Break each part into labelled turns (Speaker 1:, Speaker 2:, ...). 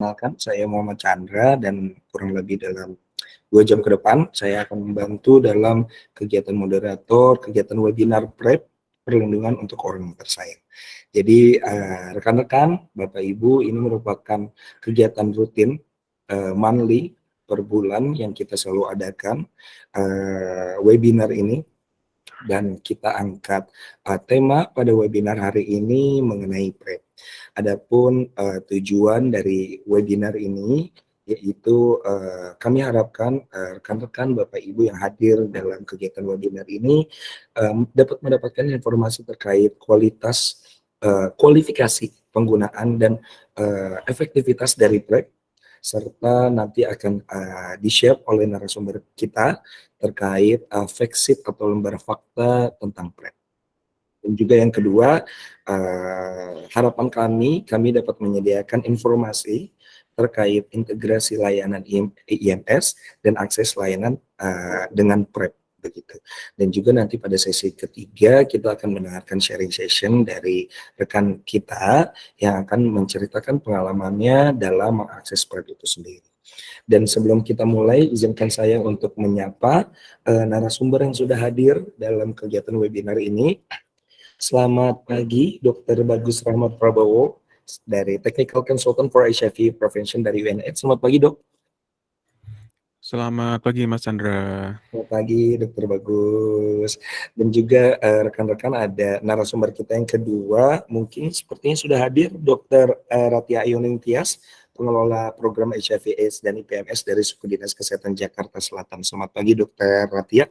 Speaker 1: Perkenalkan, saya Muhammad Chandra dan kurang lebih dalam 2 jam ke depan saya akan membantu dalam kegiatan moderator, kegiatan webinar PrEP, perlindungan untuk orang tersayang. Jadi rekan-rekan, Bapak Ibu, ini merupakan kegiatan rutin monthly per bulan yang kita selalu adakan webinar ini dan kita angkat tema pada webinar hari ini mengenai PrEP. Adapun tujuan dari webinar ini yaitu kami harapkan rekan-rekan Bapak Ibu yang hadir dalam kegiatan webinar ini dapat mendapatkan informasi terkait kualitas kualifikasi penggunaan dan efektivitas dari PrEP serta nanti akan di-share oleh narasumber kita terkait fact sheet atau lembar fakta tentang PrEP. Dan juga yang kedua, harapan kami dapat menyediakan informasi terkait integrasi layanan IMS dan akses layanan dengan PrEP begitu. Dan juga nanti pada sesi ketiga kita akan mendengarkan sharing session dari rekan kita yang akan menceritakan pengalamannya dalam mengakses PrEP itu sendiri. Dan sebelum kita mulai, izinkan saya untuk menyapa narasumber yang sudah hadir dalam kegiatan webinar ini. Selamat pagi, Dr. Bagus Rahmat Prabowo dari Technical Consultant for HIV Prevention dari UNAIDS. Selamat pagi, Dok.
Speaker 2: Selamat pagi, Mas Chandra.
Speaker 1: Selamat pagi, Dr. Bagus. Dan juga rekan-rekan ada narasumber kita yang kedua, mungkin sepertinya sudah hadir, Dr. Ratia Ayuning Tias, pengelola program HIV/AIDS dan IPMS dari Suku Dinas Kesehatan Jakarta Selatan. Selamat pagi, Dr. Ratia.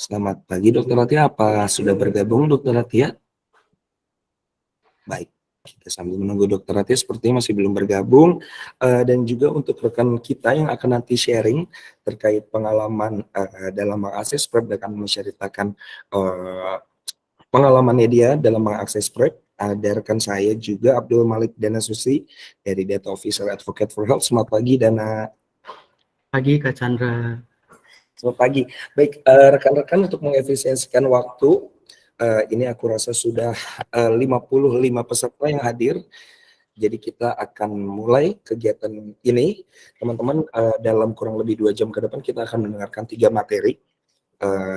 Speaker 1: Selamat pagi, Dr. Ratia. Apa sudah bergabung, Dr. Ratia? Baik, kita sambil menunggu Dr. Ratia sepertinya masih belum bergabung. Dan juga untuk rekan kita yang akan nanti sharing terkait pengalaman dalam mengakses PrEP, akan menceritakan pengalamannya dia dalam mengakses PrEP. Ada rekan saya juga, Abdul Malik Dana Susi, dari Data Officer Advocate for Health. Selamat pagi, Dana.
Speaker 3: Pagi, Kak Chandra.
Speaker 1: Selamat pagi. Baik, rekan-rekan, untuk mengefisiensikan waktu, ini aku rasa sudah 55 peserta yang hadir. Jadi kita akan mulai kegiatan ini. Teman-teman, dalam kurang lebih 2 jam ke depan kita akan mendengarkan 3 materi.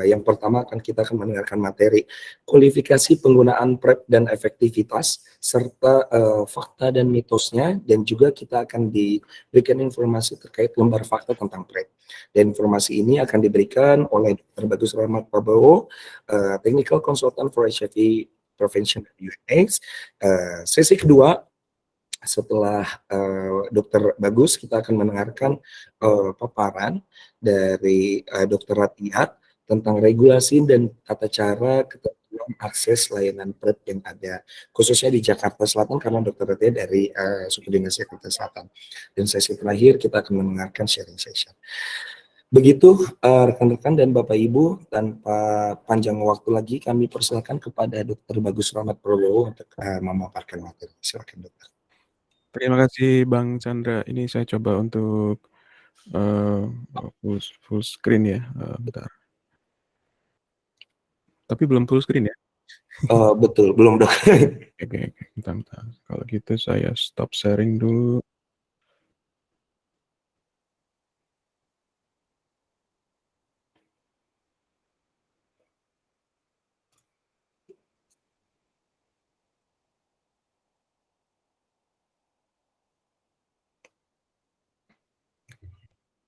Speaker 1: Yang pertama kita akan mendengarkan materi kualifikasi penggunaan PrEP dan efektivitas serta fakta dan mitosnya, dan juga kita akan diberikan informasi terkait lembar fakta tentang PrEP. Dan informasi ini akan diberikan oleh Dr. Bagus Rahmat Prabowo, Technical Consultant for HIV Prevention and AIDS. Sesi kedua, setelah Dr. Bagus, kita akan mendengarkan paparan dari Dr. Ratia tentang regulasi dan tata cara ketentuan akses layanan PrEP yang ada, khususnya di Jakarta Selatan, karena Dr. Ratia dari Suku Dinas Jakarta Selatan. Dan sesi terakhir kita akan mendengarkan sharing session. Begitu rekan-rekan dan Bapak Ibu, tanpa panjang waktu lagi kami persilakan kepada Dr. Bagus Rahmat Prabowo untuk memaparkan materi. Silakan, Dokter.
Speaker 2: Terima kasih, Bang Chandra. Ini saya coba untuk full screen ya. Bentar. Tapi belum full screen ya?
Speaker 1: Betul, belum, Dok.
Speaker 2: Oke. Bentar. Kalau gitu saya stop sharing dulu.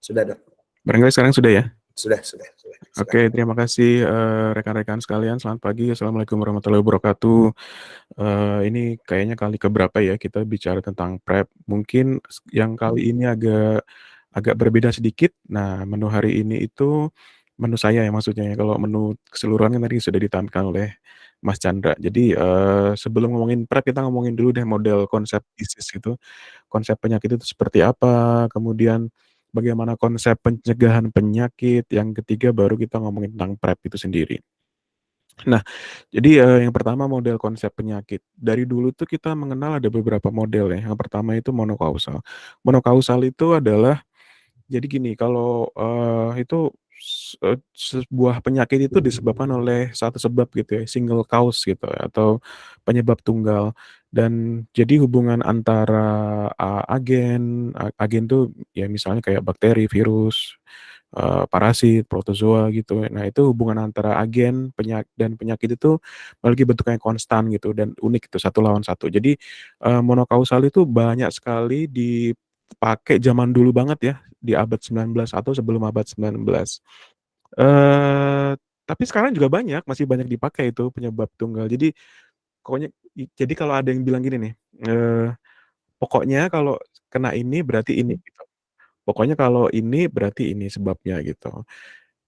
Speaker 1: Sudah, Dok.
Speaker 2: Barangkali sekarang sudah ya?
Speaker 1: Sudah.
Speaker 2: Oke, terima kasih rekan-rekan sekalian. Selamat pagi. Assalamualaikum warahmatullahi wabarakatuh. Ini kayaknya kali keberapa ya kita bicara tentang PrEP. Mungkin yang kali ini agak berbeda sedikit. Nah, menu hari ini itu menu saya ya maksudnya ya. Kalau menu keseluruhan kan tadi sudah ditampilkan oleh Mas Chandra. Jadi sebelum ngomongin PrEP, kita ngomongin dulu deh model konsep disease itu. Konsep penyakit itu seperti apa, kemudian bagaimana konsep pencegahan penyakit, yang ketiga baru kita ngomongin tentang PrEP itu sendiri. Nah, jadi yang pertama model konsep penyakit. Dari dulu tuh kita mengenal ada beberapa model ya. Yang pertama itu monokausal. Monokausal itu adalah, jadi gini, kalau itu sebuah penyakit itu disebabkan oleh satu sebab gitu ya, single cause gitu ya, atau penyebab tunggal. Dan jadi hubungan antara, agen tuh ya misalnya kayak bakteri, virus, parasit, protozoa gitu. Nah, itu hubungan antara agen, dan penyakit itu memiliki bentuk yang konstan gitu dan unik itu, satu lawan satu. Jadi, monokausal itu banyak sekali dipakai zaman dulu banget ya, di abad 19 atau sebelum abad 19. Tapi sekarang juga masih banyak dipakai itu penyebab tunggal. Jadi pokoknya jadi kalau ada yang bilang gini nih, pokoknya kalau kena ini berarti ini gitu. Pokoknya kalau ini berarti ini sebabnya gitu.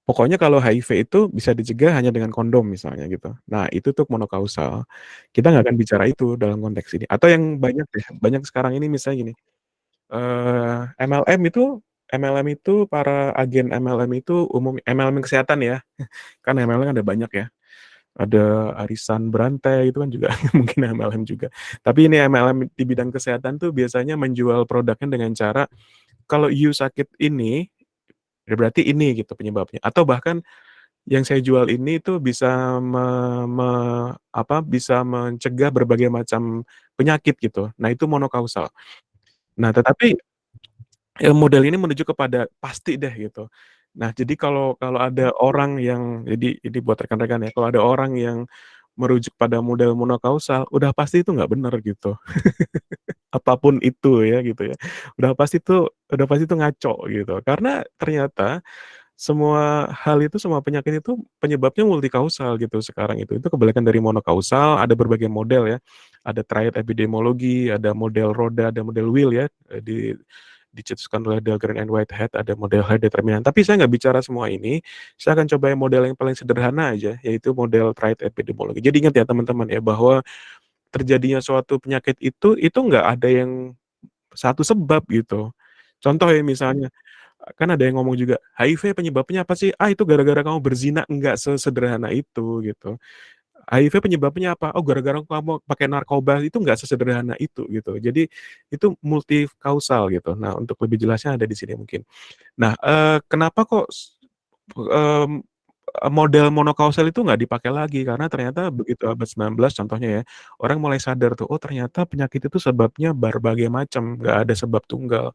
Speaker 2: Pokoknya kalau HIV itu bisa dicegah hanya dengan kondom misalnya gitu. Nah itu tuh monokausal. Kita nggak akan bicara itu dalam konteks ini. Atau yang banyak deh, banyak sekarang ini misalnya gini, MLM itu para agen MLM itu MLM kesehatan ya, kan MLM ada banyak ya. Ada arisan berantai itu kan juga mungkin MLM juga. Tapi ini MLM di bidang kesehatan tuh biasanya menjual produknya dengan cara, kalau you sakit ini, ya berarti ini gitu penyebabnya. Atau bahkan yang saya jual ini tuh bisa bisa mencegah berbagai macam penyakit gitu. Nah, itu monokausal. Nah, tetapi model ini menuju kepada pasti deh gitu. Nah, jadi kalau kalau ada orang yang jadi ini buat rekan-rekan ya, kalau ada orang yang merujuk pada model monokausal, udah pasti itu nggak bener gitu. Apapun itu ya gitu ya. Udah pasti itu ngaco gitu. Karena ternyata semua hal itu, semua penyakit itu penyebabnya multikausal gitu sekarang itu. Itu kebalikan dari monokausal, ada berbagai model ya. Ada triad epidemiologi, ada model roda, ada model wheel ya, dicetuskan oleh Dahlgren and Whitehead, ada model herd determinant. Tapi saya nggak bicara semua ini, saya akan coba yang model yang paling sederhana aja, yaitu model triad epidemiologi. Jadi ingat ya teman-teman ya, bahwa terjadinya suatu penyakit itu nggak ada yang satu sebab gitu. Contoh ya misalnya, kan ada yang ngomong juga, "HIV penyebabnya apa sih?" "Ah, itu gara-gara kamu berzina." Enggak sesederhana itu gitu. HIV penyebabnya apa? "Oh, gara-gara kamu pakai narkoba." Itu enggak sesederhana itu gitu. Jadi itu multi kausal gitu. Nah, untuk lebih jelasnya ada di sini mungkin. Nah, kenapa kok mmm, model monokausal itu nggak dipakai lagi, karena ternyata begitu abad 19 contohnya ya, orang mulai sadar tuh, oh ternyata penyakit itu sebabnya berbagai macam, nggak ada sebab tunggal.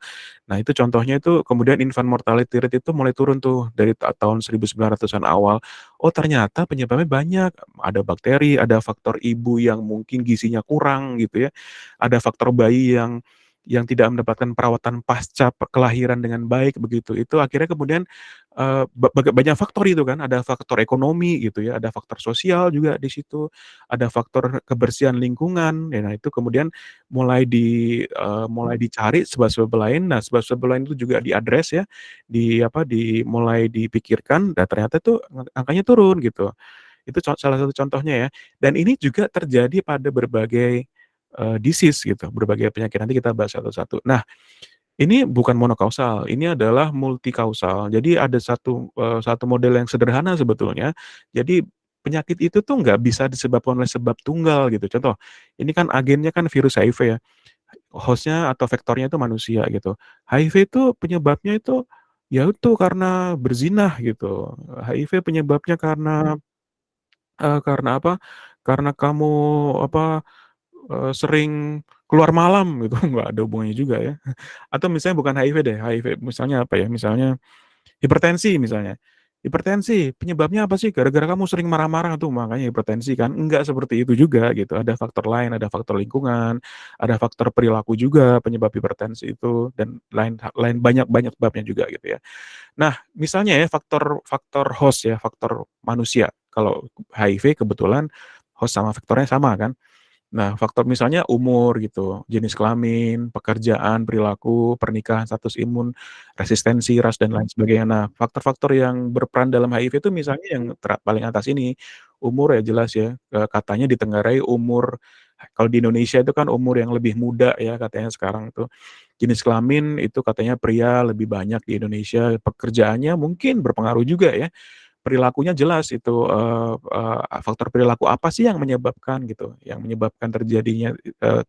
Speaker 2: Nah itu contohnya itu kemudian infant mortality rate itu mulai turun tuh dari tahun 1900-an awal. Oh ternyata penyebabnya banyak, ada bakteri, ada faktor ibu yang mungkin gizinya kurang gitu ya, ada faktor bayi yang tidak mendapatkan perawatan pasca kelahiran dengan baik begitu. Itu akhirnya kemudian banyak faktor itu kan, ada faktor ekonomi gitu ya, ada faktor sosial juga di situ, ada faktor kebersihan lingkungan, ya nah itu kemudian mulai dicari sebab-sebab lain. Nah, sebab-sebab lain itu juga diadres ya, mulai dipikirkan dan ternyata tuh angkanya turun gitu. Itu salah satu contohnya ya, dan ini juga terjadi pada berbagai, disease gitu, berbagai penyakit, nanti kita bahas satu-satu. Nah, ini bukan monokausal, ini adalah multikausal. Jadi ada satu model yang sederhana sebetulnya. Jadi penyakit itu tuh nggak bisa disebabkan oleh sebab tunggal gitu. Contoh, ini kan agennya kan virus HIV ya, host-nya atau vektornya itu manusia gitu. HIV itu penyebabnya itu, ya itu karena berzinah gitu. HIV penyebabnya karena apa, karena kamu apa, sering keluar malam gitu, nggak ada hubungannya juga ya. Atau misalnya bukan HIV deh, HIV misalnya apa ya, misalnya hipertensi misalnya. Hipertensi penyebabnya apa sih? Gara-gara kamu sering marah-marah tuh makanya hipertensi kan? Enggak seperti itu juga gitu, ada faktor lain, ada faktor lingkungan, ada faktor perilaku juga penyebab hipertensi itu dan lain lain banyak banyak sebabnya juga gitu ya. Nah, misalnya ya faktor faktor host ya, faktor manusia. Kalau HIV kebetulan host sama vektornya sama kan. Nah, faktor misalnya umur gitu, jenis kelamin, pekerjaan, perilaku, pernikahan, status imun, resistensi, ras, dan lain sebagainya. Nah, faktor-faktor yang berperan dalam HIV itu misalnya yang paling atas ini, umur ya jelas ya, katanya ditenggarai umur kalau di Indonesia itu kan umur yang lebih muda ya katanya sekarang tuh. Jenis kelamin itu katanya pria lebih banyak di Indonesia, pekerjaannya mungkin berpengaruh juga ya. perilakunya jelas itu, faktor perilaku apa sih yang menyebabkan gitu, yang menyebabkan terjadinya,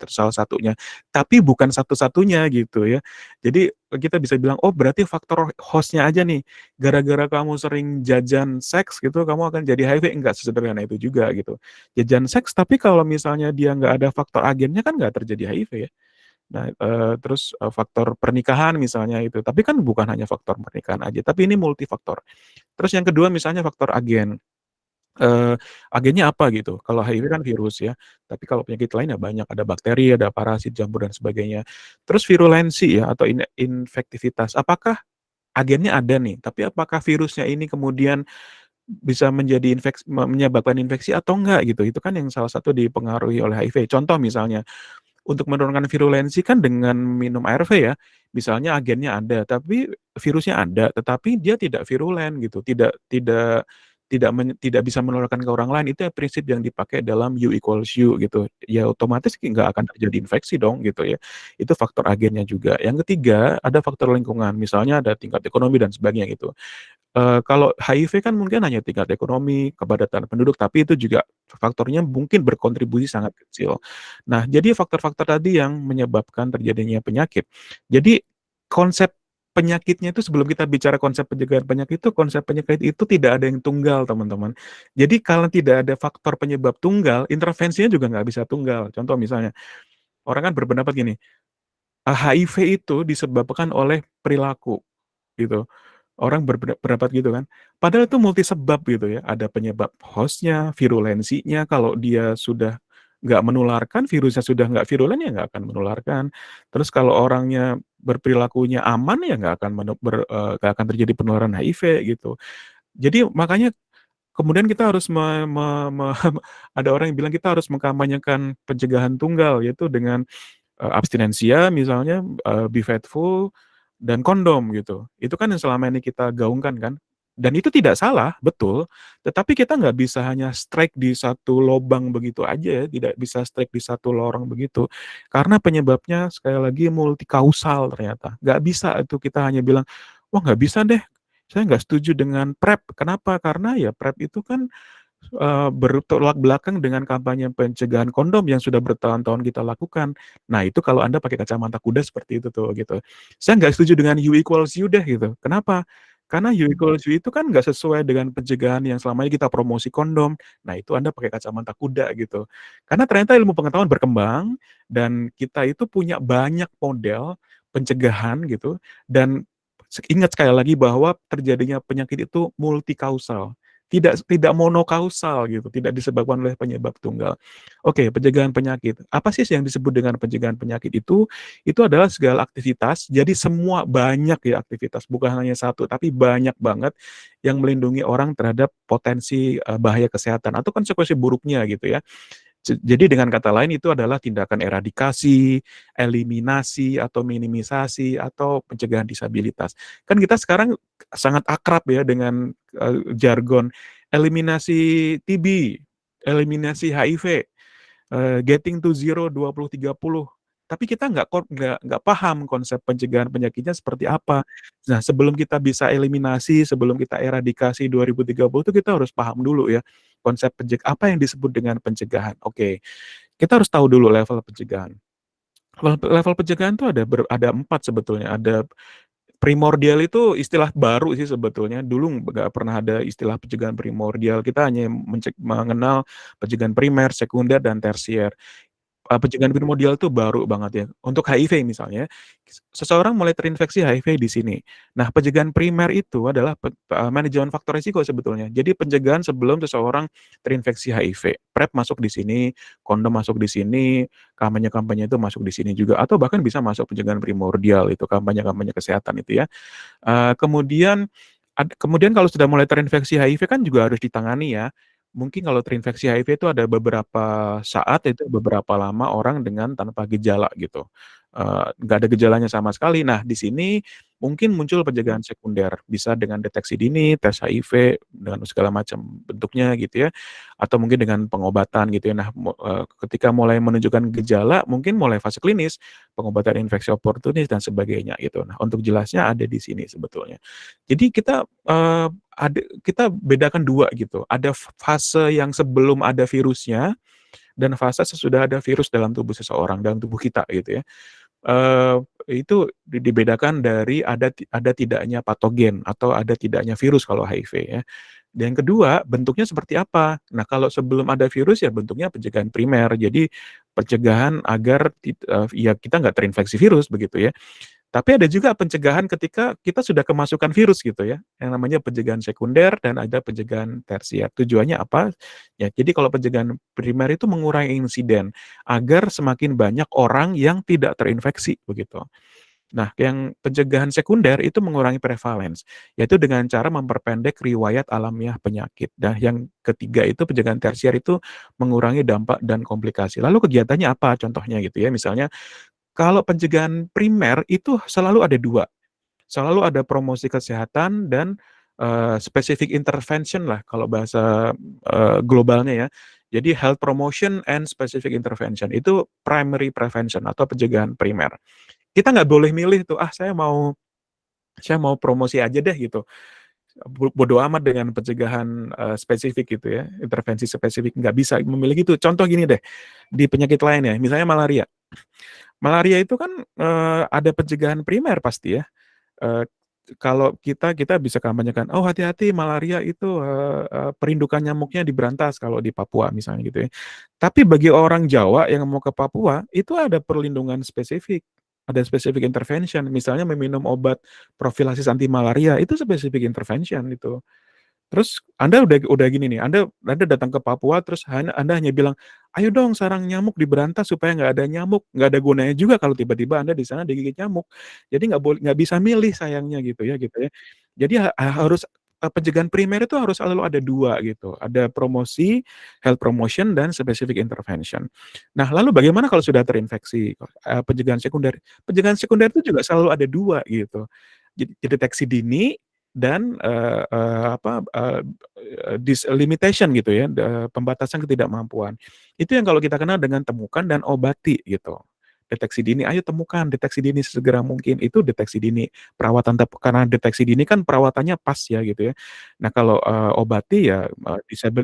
Speaker 2: salah satunya, tapi bukan satu-satunya gitu ya. Jadi kita bisa bilang, "Oh berarti faktor host-nya aja nih, gara-gara kamu sering jajan seks gitu kamu akan jadi HIV." Enggak sesederhana itu juga gitu. Jajan seks tapi kalau misalnya dia nggak ada faktor agennya kan nggak terjadi HIV ya. Nah, terus, faktor pernikahan misalnya itu, tapi kan bukan hanya faktor pernikahan aja, tapi ini multifaktor. Terus yang kedua misalnya faktor agen, agennya apa gitu, kalau HIV kan virus ya, tapi kalau penyakit lain ya banyak, ada bakteri, ada parasit, jamur, dan sebagainya. Terus virulensi ya atau infektivitas, apakah agennya ada nih, tapi apakah virusnya ini kemudian bisa menjadi menyebabkan infeksi atau enggak gitu, itu kan yang salah satu dipengaruhi oleh HIV. Contoh misalnya, untuk menurunkan virulensi kan dengan minum ARV ya, misalnya agennya ada, tapi virusnya ada, tetapi dia tidak virulen gitu, tidak bisa menularkan ke orang lain, itu ya prinsip yang dipakai dalam U equals U gitu. Ya otomatis nggak akan terjadi infeksi dong gitu ya. Itu faktor agennya juga. Yang ketiga, ada faktor lingkungan, misalnya ada tingkat ekonomi dan sebagainya gitu. Kalau HIV kan mungkin hanya tingkat ekonomi, kepadatan penduduk, tapi itu juga faktornya mungkin berkontribusi sangat kecil. Nah, jadi faktor-faktor tadi yang menyebabkan terjadinya penyakit. Jadi konsep penyakitnya itu sebelum kita bicara konsep pencegahan penyakit itu, konsep penyakit itu tidak ada yang tunggal, teman-teman. Jadi kalau tidak ada faktor penyebab tunggal, intervensinya juga nggak bisa tunggal. Contoh misalnya, orang kan berpendapat gini, HIV itu disebabkan oleh perilaku, gitu. Orang berpendapat gitu kan. Padahal itu multi sebab gitu ya. Ada penyebab host-nya, virulensinya, kalau dia sudah nggak menularkan, virusnya sudah nggak virulen ya nggak akan menularkan. Terus kalau orangnya berperilakunya aman ya nggak akan terjadi penularan HIV gitu. Jadi makanya kemudian kita harus ada orang yang bilang kita harus mengkampanyekan pencegahan tunggal, yaitu dengan abstinensia misalnya, be faithful, dan kondom gitu. Itu kan yang selama ini kita gaungkan kan, dan itu tidak salah, betul, tetapi kita nggak bisa hanya strike di satu lobang begitu aja ya, tidak bisa strike di satu lorong begitu. Karena penyebabnya sekali lagi multikausal ternyata. Nggak bisa itu kita hanya bilang, "Wah nggak bisa deh, saya nggak setuju dengan PrEP." Kenapa? Karena ya PrEP itu kan bertolak belakang dengan kampanye pencegahan kondom yang sudah bertahun-tahun kita lakukan. Nah, itu kalau Anda pakai kacamata kuda seperti itu tuh, gitu. Saya nggak setuju dengan U equals U deh, gitu. Kenapa? Karena U equals U itu kan nggak sesuai dengan pencegahan yang selama ini kita promosi kondom. Nah, itu Anda pakai kacamata kuda, gitu. Karena ternyata ilmu pengetahuan berkembang, dan kita itu punya banyak model pencegahan, gitu, dan ingat sekali lagi bahwa terjadinya penyakit itu multikausal. Tidak monokausal gitu, tidak disebabkan oleh penyebab tunggal. Oke, pencegahan penyakit. Apa sih yang disebut dengan pencegahan penyakit itu? Itu adalah segala aktivitas, jadi semua banyak ya aktivitas, bukan hanya satu, tapi banyak banget yang melindungi orang terhadap potensi bahaya kesehatan atau konsekuensi buruknya gitu ya. Jadi dengan kata lain itu adalah tindakan eradikasi, eliminasi, atau minimisasi, atau pencegahan disabilitas. Kan kita sekarang sangat akrab ya dengan jargon eliminasi TB, eliminasi HIV, getting to zero 2030. Tapi kita nggak paham konsep pencegahan penyakitnya seperti apa. Nah, sebelum kita bisa eliminasi, sebelum kita eradikasi 2030 itu kita harus paham dulu ya konsep apa yang disebut dengan pencegahan. Oke, kita harus tahu dulu level pencegahan. Level pencegahan itu ada 4 sebetulnya. Ada primordial, itu istilah baru sih sebetulnya. Dulu nggak pernah ada istilah pencegahan primordial. Kita hanya mengenal pencegahan primer, sekunder, dan tersier. Pencegahan primordial itu baru banget ya. Untuk HIV misalnya, seseorang mulai terinfeksi HIV di sini. Nah, pencegahan primer itu adalah manajemen faktor risiko sebetulnya. Jadi pencegahan sebelum seseorang terinfeksi HIV. PrEP masuk di sini, kondom masuk di sini, kampanye-kampanye itu masuk di sini juga, atau bahkan bisa masuk pencegahan primordial itu, kampanye-kampanye kesehatan itu ya. Kemudian kalau sudah mulai terinfeksi HIV kan juga harus ditangani ya. Mungkin kalau terinfeksi HIV itu ada beberapa saat, itu beberapa lama orang dengan tanpa gejala gitu. nggak ada gejalanya sama sekali. Nah, di sini mungkin muncul pencegahan sekunder, bisa dengan deteksi dini, tes HIV dengan segala macam bentuknya gitu ya, atau mungkin dengan pengobatan gitu ya. Nah, ketika mulai menunjukkan gejala, mungkin mulai fase klinis, pengobatan infeksi oportunis dan sebagainya gitu. Nah, untuk jelasnya ada di sini sebetulnya. Jadi kita bedakan dua gitu. Ada fase yang sebelum ada virusnya dan fase sesudah ada virus dalam tubuh seseorang, dalam tubuh kita gitu ya. Eee, itu dibedakan dari ada tidaknya patogen atau ada tidaknya virus kalau HIV ya. Dan yang kedua, bentuknya seperti apa? Nah, kalau sebelum ada virus ya bentuknya pencegahan primer. Jadi pencegahan agar ya kita nggak terinfeksi virus begitu ya. Tapi ada juga pencegahan ketika kita sudah kemasukan virus gitu ya, yang namanya pencegahan sekunder dan ada pencegahan tersier. Tujuannya apa? Ya, jadi kalau pencegahan primer itu mengurangi insiden agar semakin banyak orang yang tidak terinfeksi begitu. Nah, yang pencegahan sekunder itu mengurangi prevalence, yaitu dengan cara memperpendek riwayat alamiah penyakit. Dan yang ketiga itu pencegahan tersier itu mengurangi dampak dan komplikasi. Lalu kegiatannya apa? Contohnya gitu ya, misalnya kalau pencegahan primer itu selalu ada dua, selalu ada promosi kesehatan dan, specific intervention lah kalau bahasa, globalnya ya. Jadi health promotion and specific intervention itu primary prevention atau pencegahan primer. Kita nggak boleh milih tuh, saya mau promosi aja deh gitu, bodo amat dengan pencegahan, spesifik gitu ya, intervensi spesifik, nggak bisa memilih gitu. Contoh gini deh, di penyakit lain ya, misalnya malaria. Malaria itu kan, ada pencegahan primer pasti ya, eee, kalau kita bisa kampanyekan, "Oh hati-hati malaria itu, perindukan nyamuknya diberantas," kalau di Papua misalnya gitu ya. Tapi bagi orang Jawa yang mau ke Papua, itu ada perlindungan spesifik, ada specific intervention, misalnya meminum obat profilasis anti malaria, itu specific intervention itu. Terus Anda udah gini nih, Anda datang ke Papua terus Anda hanya bilang, "Ayo dong sarang nyamuk diberantas supaya nggak ada nyamuk." Nggak ada gunanya juga kalau tiba-tiba Anda di sana digigit nyamuk. Jadi nggak bisa milih sayangnya gitu ya. Jadi harus pencegahan primer itu harus selalu ada 2 gitu, ada promosi, health promotion dan specific intervention. Nah, lalu bagaimana kalau sudah terinfeksi, pencegahan sekunder? Pencegahan sekunder itu juga selalu ada 2 gitu. Jadi deteksi dini dan, limitation gitu ya, pembatasan ketidakmampuan. Itu yang kalau kita kenal dengan temukan dan obati gitu. Deteksi dini, ayo temukan, deteksi dini sesegera mungkin, itu deteksi dini. Perawatan karena deteksi dini kan perawatannya pas ya gitu ya. Nah kalau, obati ya,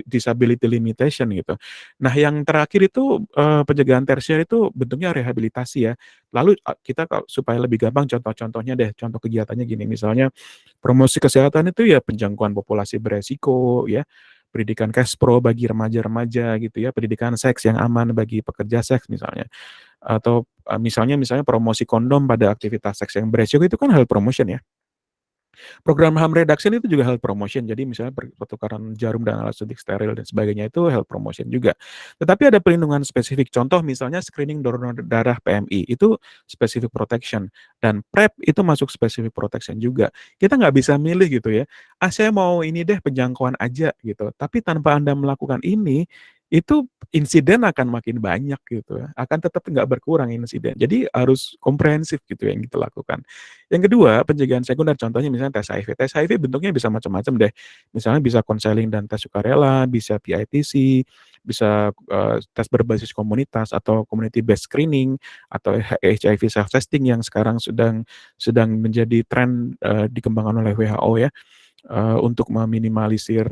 Speaker 2: disability limitation gitu. Nah yang terakhir itu, pencegahan tersier itu bentuknya rehabilitasi ya. Lalu, kita supaya lebih gampang contoh-contohnya deh, contoh kegiatannya gini, misalnya promosi kesehatan itu ya penjangkauan populasi beresiko ya, pendidikan Kespro bagi remaja-remaja gitu ya, pendidikan seks yang aman bagi pekerja seks misalnya. Atau, misalnya promosi kondom pada aktivitas seks yang beresiko itu kan health promotion ya. Program harm reduction itu juga health promotion, jadi misalnya pertukaran jarum dan alat suntik steril dan sebagainya itu health promotion juga. Tetapi ada perlindungan spesifik, contoh misalnya screening donor darah PMI, itu specific protection, dan PrEP itu masuk specific protection juga. Kita nggak bisa milih gitu ya, saya mau ini deh penjangkauan aja gitu, tapi tanpa Anda melakukan ini, itu insiden akan makin banyak gitu ya, akan tetap nggak berkurang insiden. Jadi harus komprehensif gitu yang kita lakukan. Yang kedua, pencegahan sekunder, contohnya misalnya tes HIV. Tes HIV bentuknya bisa macam-macam deh. Misalnya bisa konseling dan tes sukarela, bisa PITC, bisa tes berbasis komunitas atau community based screening atau HIV self testing yang sekarang sedang menjadi tren dikembangkan oleh WHO ya. Untuk meminimalisir,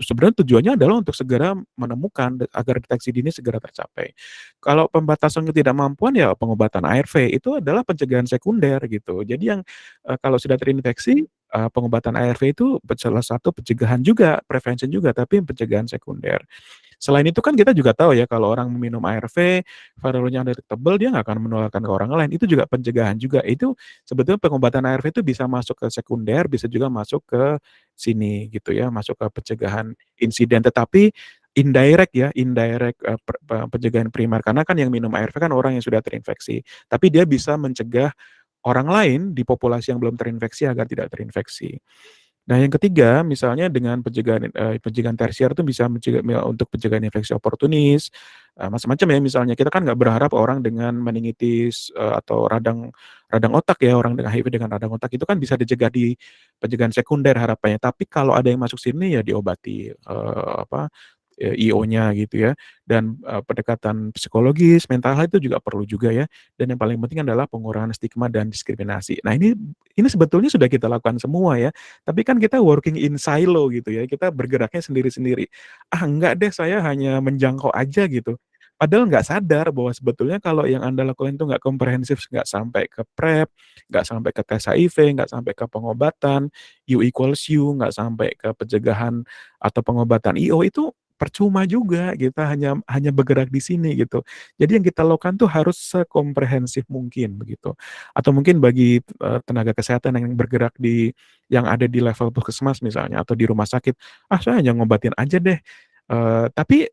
Speaker 2: sebenarnya tujuannya adalah untuk segera menemukan agar deteksi dini segera tercapai. Kalau pembatasan ketidakmampuan ya pengobatan ARV itu adalah pencegahan sekunder gitu. Jadi yang, kalau sudah terinfeksi, pengobatan ARV itu salah satu pencegahan juga, prevention juga, tapi pencegahan sekunder. Selain itu kan kita juga tahu ya kalau orang meminum ARV, viralnya undetectable, dia nggak akan menularkan ke orang lain, itu juga pencegahan juga. Itu sebetulnya pengobatan ARV itu bisa masuk ke sekunder, bisa juga masuk ke sini gitu ya, masuk ke pencegahan insiden. Tetapi indirect ya, indirect, pencegahan primer, karena kan yang minum ARV kan orang yang sudah terinfeksi, tapi dia bisa mencegah orang lain di populasi yang belum terinfeksi agar tidak terinfeksi. Nah, yang ketiga, misalnya dengan pencegahan tersier itu bisa untuk pencegahan infeksi oportunis, macam-macam ya, misalnya kita kan nggak berharap orang dengan meningitis, atau radang radang otak ya, orang dengan HIV dengan radang otak itu kan bisa dicegah di pencegahan sekunder harapannya. Tapi kalau ada yang masuk sini ya diobati, IO-nya gitu ya. Dan, pendekatan psikologis, mental health itu juga perlu juga ya. Dan yang paling penting adalah pengurangan stigma dan diskriminasi. Nah ini sebetulnya sudah kita lakukan semua ya, tapi kan kita working in silo gitu ya, kita bergeraknya sendiri-sendiri. "Ah, enggak deh, saya hanya menjangkau aja," gitu. Padahal nggak sadar bahwa sebetulnya kalau yang Anda lakukan itu nggak komprehensif, nggak sampai ke PrEP, nggak sampai ke tes HIV, nggak sampai ke pengobatan, U equals U, nggak sampai ke pencegahan atau pengobatan IO, itu percuma juga, kita hanya hanya bergerak di sini gitu. Jadi yang kita lakukan tuh harus sekomprehensif mungkin begitu. Atau mungkin bagi, tenaga kesehatan yang bergerak yang ada di level puskesmas misalnya atau di rumah sakit, "Ah, saya hanya ngobatin aja deh." Tapi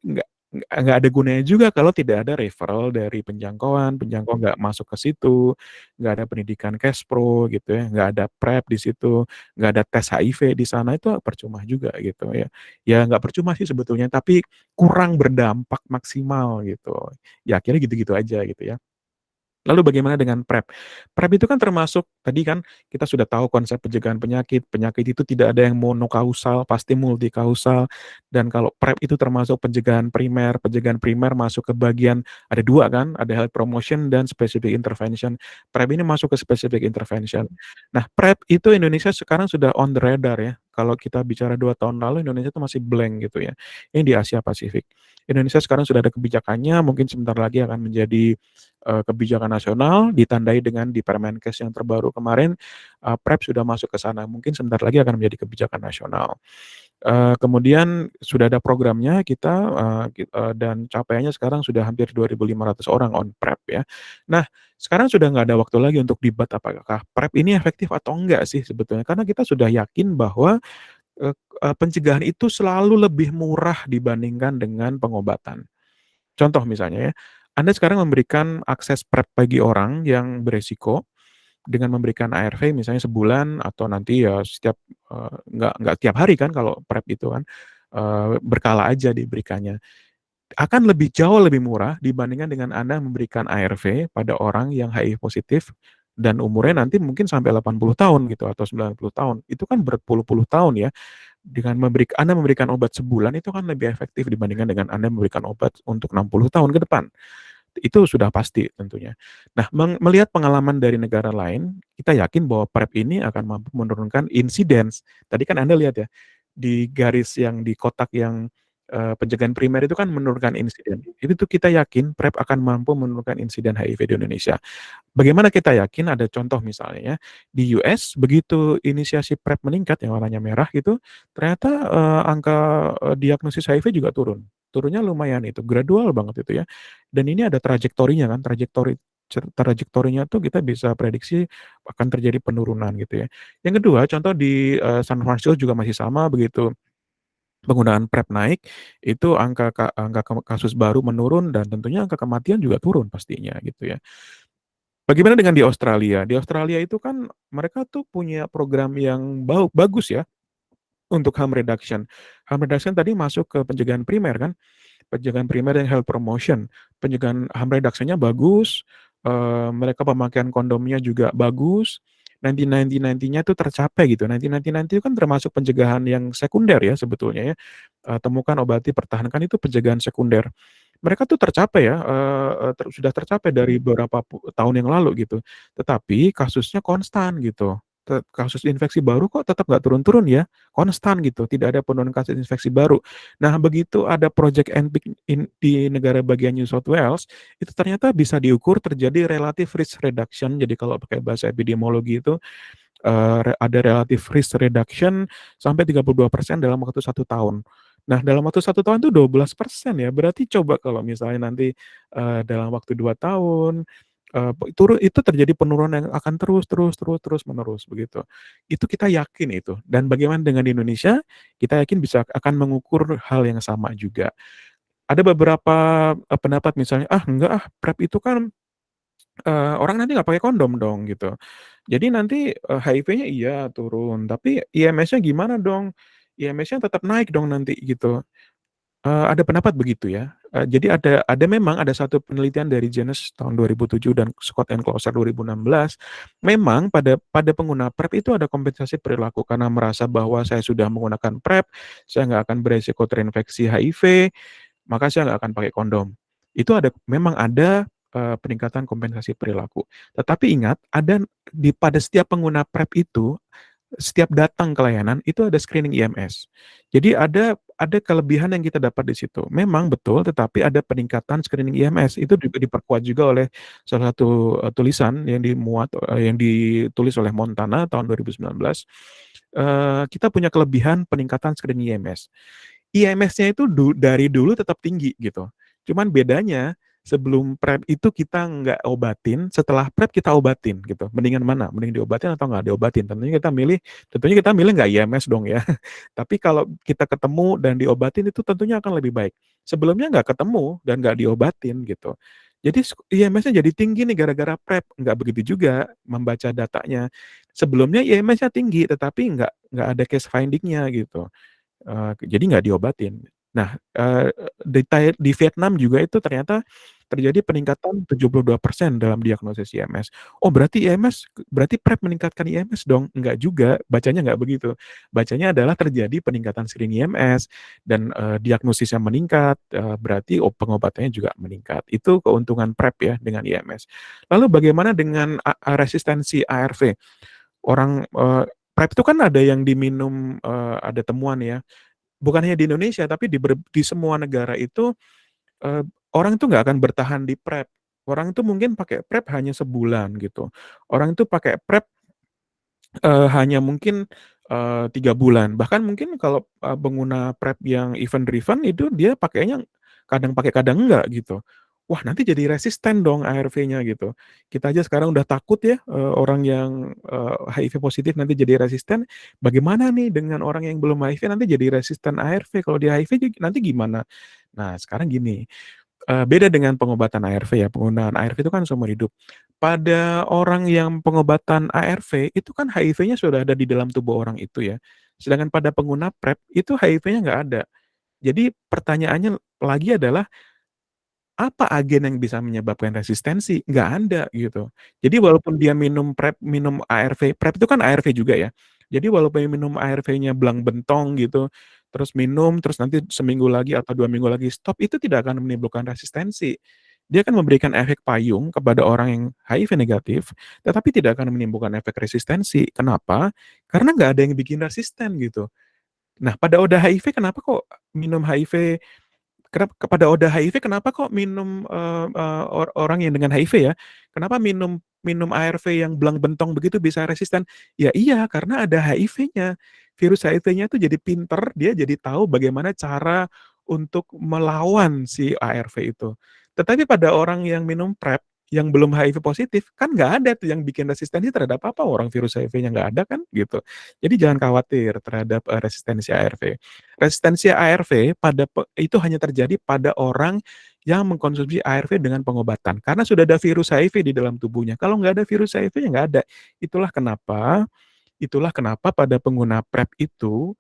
Speaker 2: nggak ada gunanya juga kalau tidak ada referral dari penjangkauan, penjangkau nggak masuk ke situ, nggak ada pendidikan Cashpro gitu ya, nggak ada PrEP di situ, nggak ada tes HIV di sana, itu percuma juga gitu ya. Ya nggak percuma sih sebetulnya, tapi kurang berdampak maksimal gitu. Ya akhirnya gitu-gitu aja gitu ya. Lalu bagaimana dengan PrEP? PrEP itu kan termasuk tadi kan kita sudah tahu konsep pencegahan penyakit. Penyakit itu tidak ada yang monokausal, pasti multikausal. Dan kalau PrEP itu termasuk pencegahan primer. Pencegahan primer masuk ke bagian ada dua kan, ada health promotion dan specific intervention. PrEP ini masuk ke specific intervention. Nah, PrEP itu Indonesia sekarang sudah on the radar ya. Kalau kita bicara 2 tahun lalu Indonesia itu masih blank gitu ya. Ini di Asia Pasifik. Indonesia sekarang sudah ada kebijakannya, mungkin sebentar lagi akan menjadi kebijakan nasional, ditandai dengan di Permenkes yang terbaru kemarin, PrEP sudah masuk ke sana, mungkin sebentar lagi akan menjadi kebijakan nasional. Kemudian sudah ada programnya kita, dan capaiannya sekarang sudah hampir 2.500 orang on PrEP ya. Nah, sekarang sudah nggak ada waktu lagi untuk debat apakah PrEP ini efektif atau enggak sih sebetulnya, karena kita sudah yakin bahwa, pencegahan itu selalu lebih murah dibandingkan dengan pengobatan. Contoh misalnya ya, Anda sekarang memberikan akses PrEP bagi orang yang beresiko dengan memberikan ARV misalnya sebulan atau nanti ya setiap, nggak tiap hari kan kalau PrEP itu kan, berkala aja diberikannya. Akan jauh lebih murah dibandingkan dengan Anda memberikan ARV pada orang yang HIV positif dan umurnya nanti mungkin sampai 80 tahun gitu atau 90 tahun. Itu kan berpuluh-puluh tahun ya. Dengan Anda memberikan obat sebulan itu kan lebih efektif dibandingkan dengan Anda memberikan obat untuk 60 tahun ke depan. Itu sudah pasti tentunya. Nah, melihat pengalaman dari negara lain, kita yakin bahwa PrEP ini akan mampu menurunkan insiden. Tadi kan Anda lihat ya, di garis yang di kotak yang, pencegahan primer itu kan menurunkan insiden. Itu tuh kita yakin PrEP akan mampu menurunkan insiden HIV di Indonesia. Bagaimana kita yakin? Ada contoh misalnya ya, di US begitu inisiasi PrEP meningkat yang warnanya merah gitu, ternyata, angka, diagnosis HIV juga turun. Turunnya lumayan itu, gradual banget itu ya. Dan ini ada trajektorinya kan, trajektorinya tuh kita bisa prediksi akan terjadi penurunan gitu ya. Yang kedua, contoh di, San Francisco juga masih sama begitu penggunaan PrEP naik, itu angka kasus baru menurun dan tentunya angka kematian juga turun pastinya gitu ya. Bagaimana dengan di Australia? Di Australia itu kan mereka tuh punya program yang bagus ya untuk harm reduction. Harm reduction tadi masuk ke pencegahan primer kan, pencegahan primer dan health promotion. Pencegahan harm reduction-nya bagus, mereka pemakaian kondomnya juga bagus, 90-90-90-nya tuh tercapai gitu. 90-90 itu kan termasuk pencegahan yang sekunder ya sebetulnya ya, temukan, obati, pertahankan itu pencegahan sekunder. Mereka tuh tercapai ya, sudah tercapai dari beberapa tahun yang lalu gitu. Tetapi kasusnya konstan gitu. Kasus infeksi baru kok tetap nggak turun-turun ya, konstan gitu, tidak ada penurunan kasus infeksi baru. Nah, begitu ada project NPIC di negara bagian New South Wales, itu ternyata bisa diukur terjadi relative risk reduction. Jadi kalau pakai bahasa epidemiologi itu, ada relative risk reduction sampai 32% dalam waktu 1 tahun. Nah, dalam waktu 1 tahun itu 12% ya, berarti coba kalau misalnya nanti, dalam waktu 2 tahun, itu terjadi penurunan yang akan terus begitu. Itu kita yakin itu, dan bagaimana dengan di Indonesia, kita yakin akan mengukur hal yang sama juga. Ada beberapa, pendapat misalnya, "Ah, enggak ah, PrEP itu kan, orang nanti nggak pakai kondom dong," gitu. Jadi nanti, HIV-nya iya turun, tapi IMS-nya gimana dong? IMS-nya tetap naik dong nanti gitu. Ada pendapat begitu ya. Jadi ada memang ada satu penelitian dari Janus tahun 2007 dan Scott and Closer 2016, memang pada pengguna PrEP itu ada kompensasi perilaku karena merasa bahwa saya sudah menggunakan PrEP, saya nggak akan beresiko terinfeksi HIV, maka saya nggak akan pakai kondom. Itu memang ada, peningkatan kompensasi perilaku. Tetapi ingat, pada setiap pengguna PrEP itu setiap datang ke layanan itu ada screening IMS. Jadi ada kelebihan yang kita dapat di situ. Memang betul, tetapi ada peningkatan screening IMS. Itu juga diperkuat juga oleh salah satu tulisan yang ditulis oleh Montana tahun 2019. Kita punya kelebihan peningkatan screening IMS. IMS-nya itu dari dulu tetap tinggi gitu. Cuman bedanya sebelum PrEP itu kita nggak obatin, setelah PrEP kita obatin gitu. Mendingan mana? Mending diobatin atau nggak diobatin? Tentunya kita milih nggak IMS dong ya. Tapi kalau kita ketemu dan diobatin itu tentunya akan lebih baik. Sebelumnya nggak ketemu dan nggak diobatin gitu. Jadi IMS-nya jadi tinggi nih gara-gara PrEP. Nggak begitu juga membaca datanya. Sebelumnya IMS-nya tinggi, tetapi nggak ada case finding-nya gitu. Jadi nggak diobatin. Nah, di Vietnam juga itu ternyata terjadi peningkatan 72% dalam diagnosis IMS. Oh, berarti PrEP meningkatkan IMS dong? Enggak juga, bacanya nggak begitu. Bacanya adalah terjadi peningkatan screening IMS dan, diagnosisnya meningkat, berarti pengobatannya juga meningkat. Itu keuntungan PrEP ya dengan IMS. Lalu bagaimana dengan resistensi ARV? PrEP itu kan ada yang diminum, ada temuan ya, bukan hanya di Indonesia, tapi di semua negara itu, orang itu nggak akan bertahan di PrEP. Orang itu mungkin pakai PrEP hanya sebulan gitu. Orang itu pakai PrEP, hanya mungkin, 3 bulan. Bahkan mungkin kalau, pengguna PrEP yang event driven itu dia pakainya kadang pakai, kadang enggak gitu. Wah, nanti jadi resisten dong ARV-nya gitu. Kita aja sekarang udah takut ya, orang yang, HIV positif nanti jadi resisten, bagaimana nih dengan orang yang belum HIV nanti jadi resisten ARV, kalau dia HIV nanti gimana? Nah, sekarang gini, beda dengan pengobatan ARV ya, penggunaan ARV itu kan seumur hidup. Pada orang yang pengobatan ARV, itu kan HIV-nya sudah ada di dalam tubuh orang itu ya. Sedangkan pada pengguna PrEP, itu HIV-nya nggak ada. Jadi pertanyaannya lagi adalah, apa agen yang bisa menyebabkan resistensi? Nggak ada gitu. Jadi walaupun dia minum PrEP, minum ARV, PrEP itu kan ARV juga ya. Jadi walaupun dia minum ARV-nya belang bentong gitu, terus minum, terus nanti seminggu lagi atau 2 minggu lagi stop, itu tidak akan menimbulkan resistensi. Dia akan memberikan efek payung kepada orang yang HIV negatif, tetapi tidak akan menimbulkan efek resistensi. Kenapa? Karena nggak ada yang bikin resisten gitu. Nah, pada ODA HIV kenapa kok minum HIV kepada ODA HIV kenapa kok minum, orang yang dengan HIV ya, kenapa minum minum ARV yang belang bentong begitu bisa resisten? Ya iya, karena ada HIV-nya. Virus HIV-nya itu jadi pinter, dia jadi tahu bagaimana cara untuk melawan si ARV itu. Tetapi pada orang yang minum PrEP, yang belum HIV positif, kan nggak ada tuh yang bikin resistensi terhadap apa, orang virus HIV-nya nggak ada kan, gitu. Jadi jangan khawatir terhadap, resistensi ARV. Resistensi ARV itu hanya terjadi pada orang yang mengkonsumsi ARV dengan pengobatan, karena sudah ada virus HIV di dalam tubuhnya. Kalau nggak ada virus HIV ya nggak ada. Itulah kenapa itulah kenapa pada pengguna PrEP itu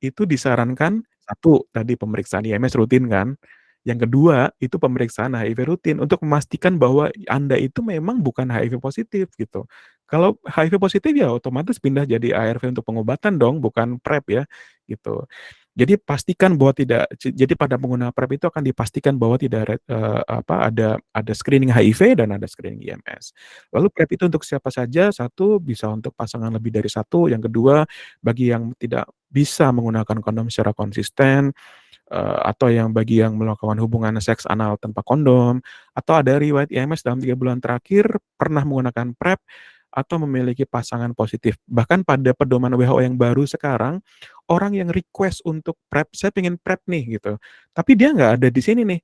Speaker 2: disarankan, satu tadi pemeriksaan IMS rutin kan, yang kedua itu pemeriksaan HIV rutin untuk memastikan bahwa Anda itu memang bukan HIV positif gitu. Kalau HIV positif ya otomatis pindah jadi ARV untuk pengobatan dong, bukan PrEP ya, gitu. Jadi pastikan bahwa jadi pada pengguna PrEP itu akan dipastikan bahwa tidak ada screening HIV dan ada screening IMS. Lalu PrEP itu untuk siapa saja? Satu, bisa untuk pasangan lebih dari satu. Yang kedua, bagi yang tidak bisa menggunakan kondom secara konsisten, atau bagi yang melakukan hubungan seks anal tanpa kondom, atau ada riwayat IMS dalam 3 bulan terakhir, pernah menggunakan PrEP, atau memiliki pasangan positif. Bahkan pada pedoman WHO yang baru sekarang, orang yang request untuk PrEP, "Saya pengen PrEP nih," gitu. Tapi dia nggak ada di sini nih.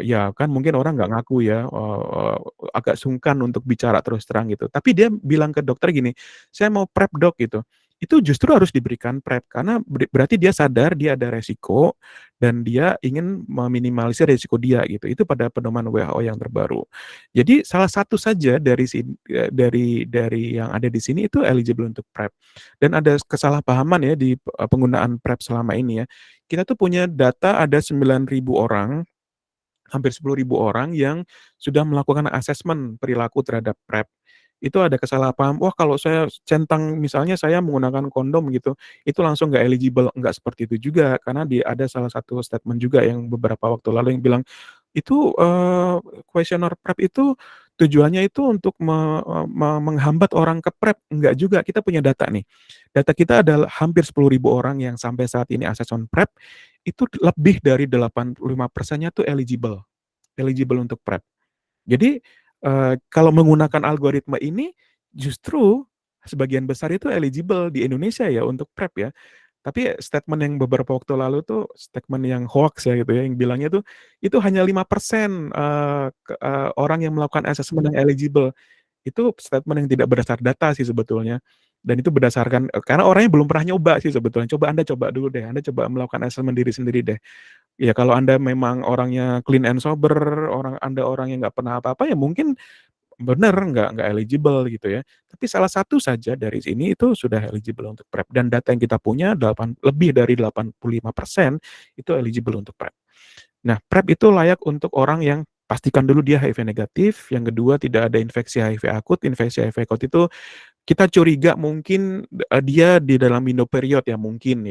Speaker 2: Ya kan mungkin orang nggak ngaku ya, agak sungkan untuk bicara terus terang gitu. Tapi dia bilang ke dokter gini, "Saya mau PrEP Dok," gitu. itu justru harus diberikan PrEP karena berarti dia sadar dia ada resiko dan dia ingin meminimalisir resiko dia gitu. Itu pada pedoman WHO yang terbaru. Jadi salah satu saja dari yang ada di sini itu eligible untuk PrEP. Dan ada kesalahpahaman ya di penggunaan PrEP selama ini ya. Kita tuh punya data ada 9.000 orang, hampir 10.000 orang yang sudah melakukan asesmen perilaku terhadap PrEP. Itu ada kesalahpaham, wah kalau saya centang misalnya saya menggunakan kondom gitu, itu langsung nggak eligible. Nggak seperti itu juga, karena ada salah satu statement juga yang beberapa waktu lalu yang bilang, itu kuesioner PrEP itu tujuannya itu untuk menghambat orang ke PrEP. Enggak juga, kita punya data nih. Data kita adalah hampir 10.000 orang yang sampai saat ini asesmen PrEP, itu lebih dari 85%-nya tuh eligible untuk PrEP. Jadi, kalau menggunakan algoritma ini, justru sebagian besar itu eligible di Indonesia ya untuk PrEP ya. Tapi statement yang beberapa waktu lalu tuh statement yang hoax ya gitu ya, yang bilangnya tuh, itu hanya 5%, orang yang melakukan assessment yang eligible. Itu statement yang tidak berdasar data sih sebetulnya. Dan itu berdasarkan karena orangnya belum pernah nyoba sih sebetulnya. Anda coba dulu deh, Anda coba melakukan assessment diri sendiri deh. Ya kalau Anda memang orangnya clean and sober, Anda orang yang nggak pernah apa-apa, ya mungkin benar nggak eligible gitu ya. Tapi salah satu saja dari sini itu sudah eligible untuk PrEP dan data yang kita punya lebih dari 85% itu eligible untuk PrEP. Nah, PrEP itu layak untuk orang yang pastikan dulu dia HIV negatif, yang kedua tidak ada infeksi HIV akut. Infeksi HIV akut itu kita curiga mungkin dia di dalam window period ya mungkin.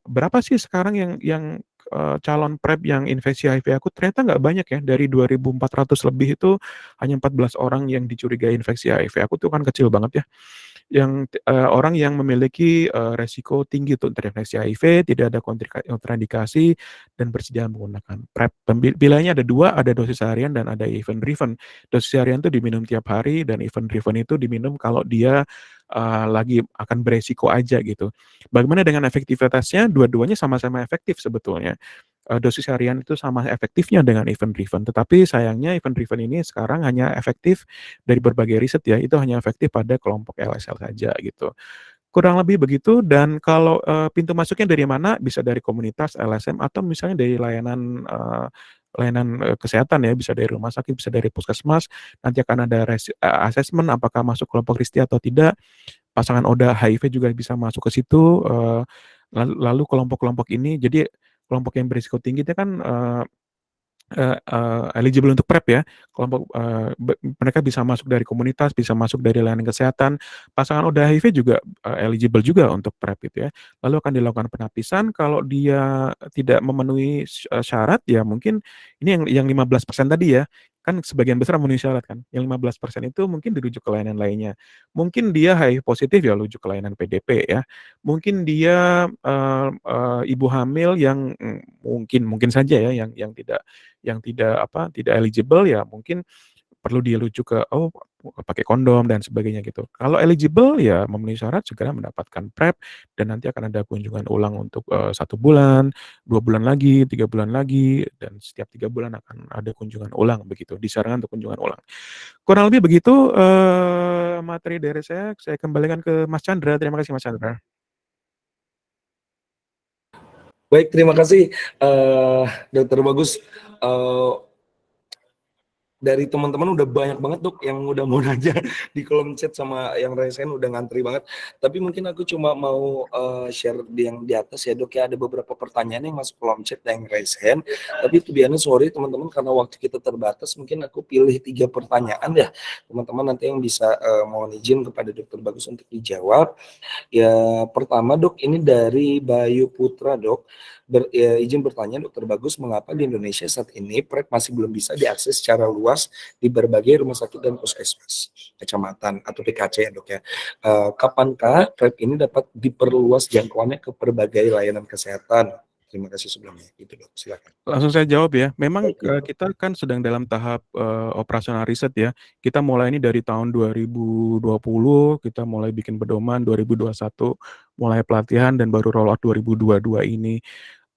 Speaker 2: Berapa sih sekarang yang calon PrEP yang infeksi HIV akut? Ternyata nggak banyak ya, dari 2.400 lebih itu hanya 14 orang yang dicurigai infeksi HIV akut, itu kan kecil banget ya. Yang orang yang memiliki resiko tinggi untuk terinfeksi HIV, tidak ada kontraindikasi, dan bersedia menggunakan PrEP. Pilihannya ada dua, ada dosis harian dan ada event driven. Dosis harian itu diminum tiap hari, dan event driven itu diminum kalau dia lagi akan beresiko aja gitu. Bagaimana dengan efektivitasnya? Dua-duanya sama-sama efektif sebetulnya. Dosis harian itu sama efektifnya dengan event driven, tetapi sayangnya event driven ini sekarang hanya efektif dari berbagai riset ya, itu hanya efektif pada kelompok LSL saja gitu. Kurang lebih begitu. Dan kalau pintu masuknya dari mana? Bisa dari komunitas LSM atau misalnya dari layanan kesehatan ya, bisa dari rumah sakit, bisa dari puskesmas. Nanti akan ada asesmen apakah masuk kelompok RISTI atau tidak. Pasangan ODA HIV juga bisa masuk ke situ. Lalu kelompok-kelompok ini, jadi kelompok yang berisiko tinggi itu kan eligible untuk PrEP ya. Kelompok mereka bisa masuk dari komunitas, bisa masuk dari layanan kesehatan. Pasangan ODA HIV juga eligible juga untuk PrEP gitu ya. Lalu akan dilakukan penapisan. Kalau dia tidak memenuhi syarat, ya mungkin ini yang 15% tadi ya, kan sebagian besar memenuhi syarat kan. Yang 15% itu mungkin dirujuk ke layanan lainnya. Mungkin dia HIV positif, ya rujuk ke layanan PDP ya. Mungkin dia ibu hamil yang mungkin saja ya yang tidak eligible, ya mungkin perlu dirujuk ke pakai kondom dan sebagainya gitu. Kalau eligible ya memenuhi syarat segera mendapatkan PrEP, dan nanti akan ada kunjungan ulang untuk 1 bulan, 2 bulan lagi, 3 bulan lagi, dan setiap 3 bulan akan ada kunjungan ulang begitu, disarankan untuk kunjungan ulang. Kurang lebih begitu materi dari saya kembalikan ke Mas Chandra. Terima kasih Mas Chandra.
Speaker 1: Baik, terima kasih Dokter Bagus. Dari teman-teman udah banyak banget Dok yang udah mau nanya di kolom chat, sama yang raise hand udah ngantri banget. Tapi mungkin aku cuma mau share yang di atas ya Dok ya, ada beberapa pertanyaan yang masuk kolom chat yang raise hand. Tapi itu biasanya sorry teman-teman, karena waktu kita terbatas, mungkin aku pilih 3 pertanyaan ya. Teman-teman nanti yang bisa mohon izin kepada Dokter Bagus untuk dijawab. Ya, pertama Dok, ini dari Bayu Putra Dok. Izin bertanya Dokter Bagus, mengapa di Indonesia saat ini PrEP masih belum bisa diakses secara luas di berbagai rumah sakit dan puskesmas, kecamatan atau PKC ya Dok ya. Kapankah PrEP ini dapat diperluas jangkauannya ke berbagai layanan kesehatan? Terima kasih sebelumnya. Itu Dok, silakan.
Speaker 2: Langsung saya jawab ya. Memang kita kan sedang dalam tahap operasional riset ya. Kita mulai ini dari tahun 2020, kita mulai bikin pedoman 2021, mulai pelatihan, dan baru roll out 2022 ini.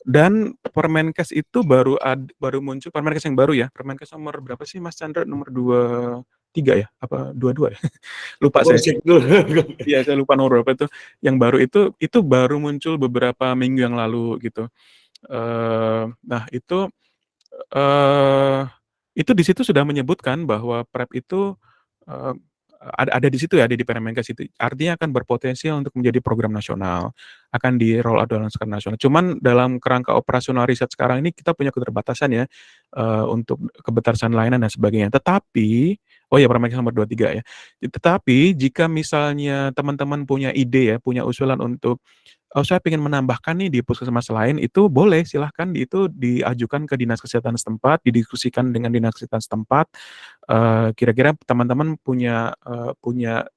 Speaker 2: Dan Permenkes itu baru muncul, Permenkes yang baru ya. Permenkes nomor berapa sih Mas Chandra? Nomor 3 ya? Apa 22 ya? Lupa
Speaker 1: Aku
Speaker 2: saya.
Speaker 1: harus cek dulu.
Speaker 2: Iya, saya lupa nomor berapa itu. Yang baru itu baru muncul beberapa minggu yang lalu gitu. Nah eee, itu di situ sudah menyebutkan bahwa PrEP itu, eee, ada di situ ya, ada di Permenkes itu. Artinya akan berpotensial untuk menjadi program nasional, akan di-roll out dalam skala nasional. Cuman dalam kerangka operasional riset sekarang ini kita punya keterbatasan ya, untuk keterbatasan layanan dan sebagainya. Tetapi oh ya Permenkes nomor 23 ya. Tetapi jika misalnya teman-teman punya ide ya, punya usulan untuk oh, saya pengen menambahkan nih di puskesmas lain, itu boleh silahkan itu diajukan ke dinas kesehatan setempat, didiskusikan dengan dinas kesehatan setempat. Kira-kira teman-teman punya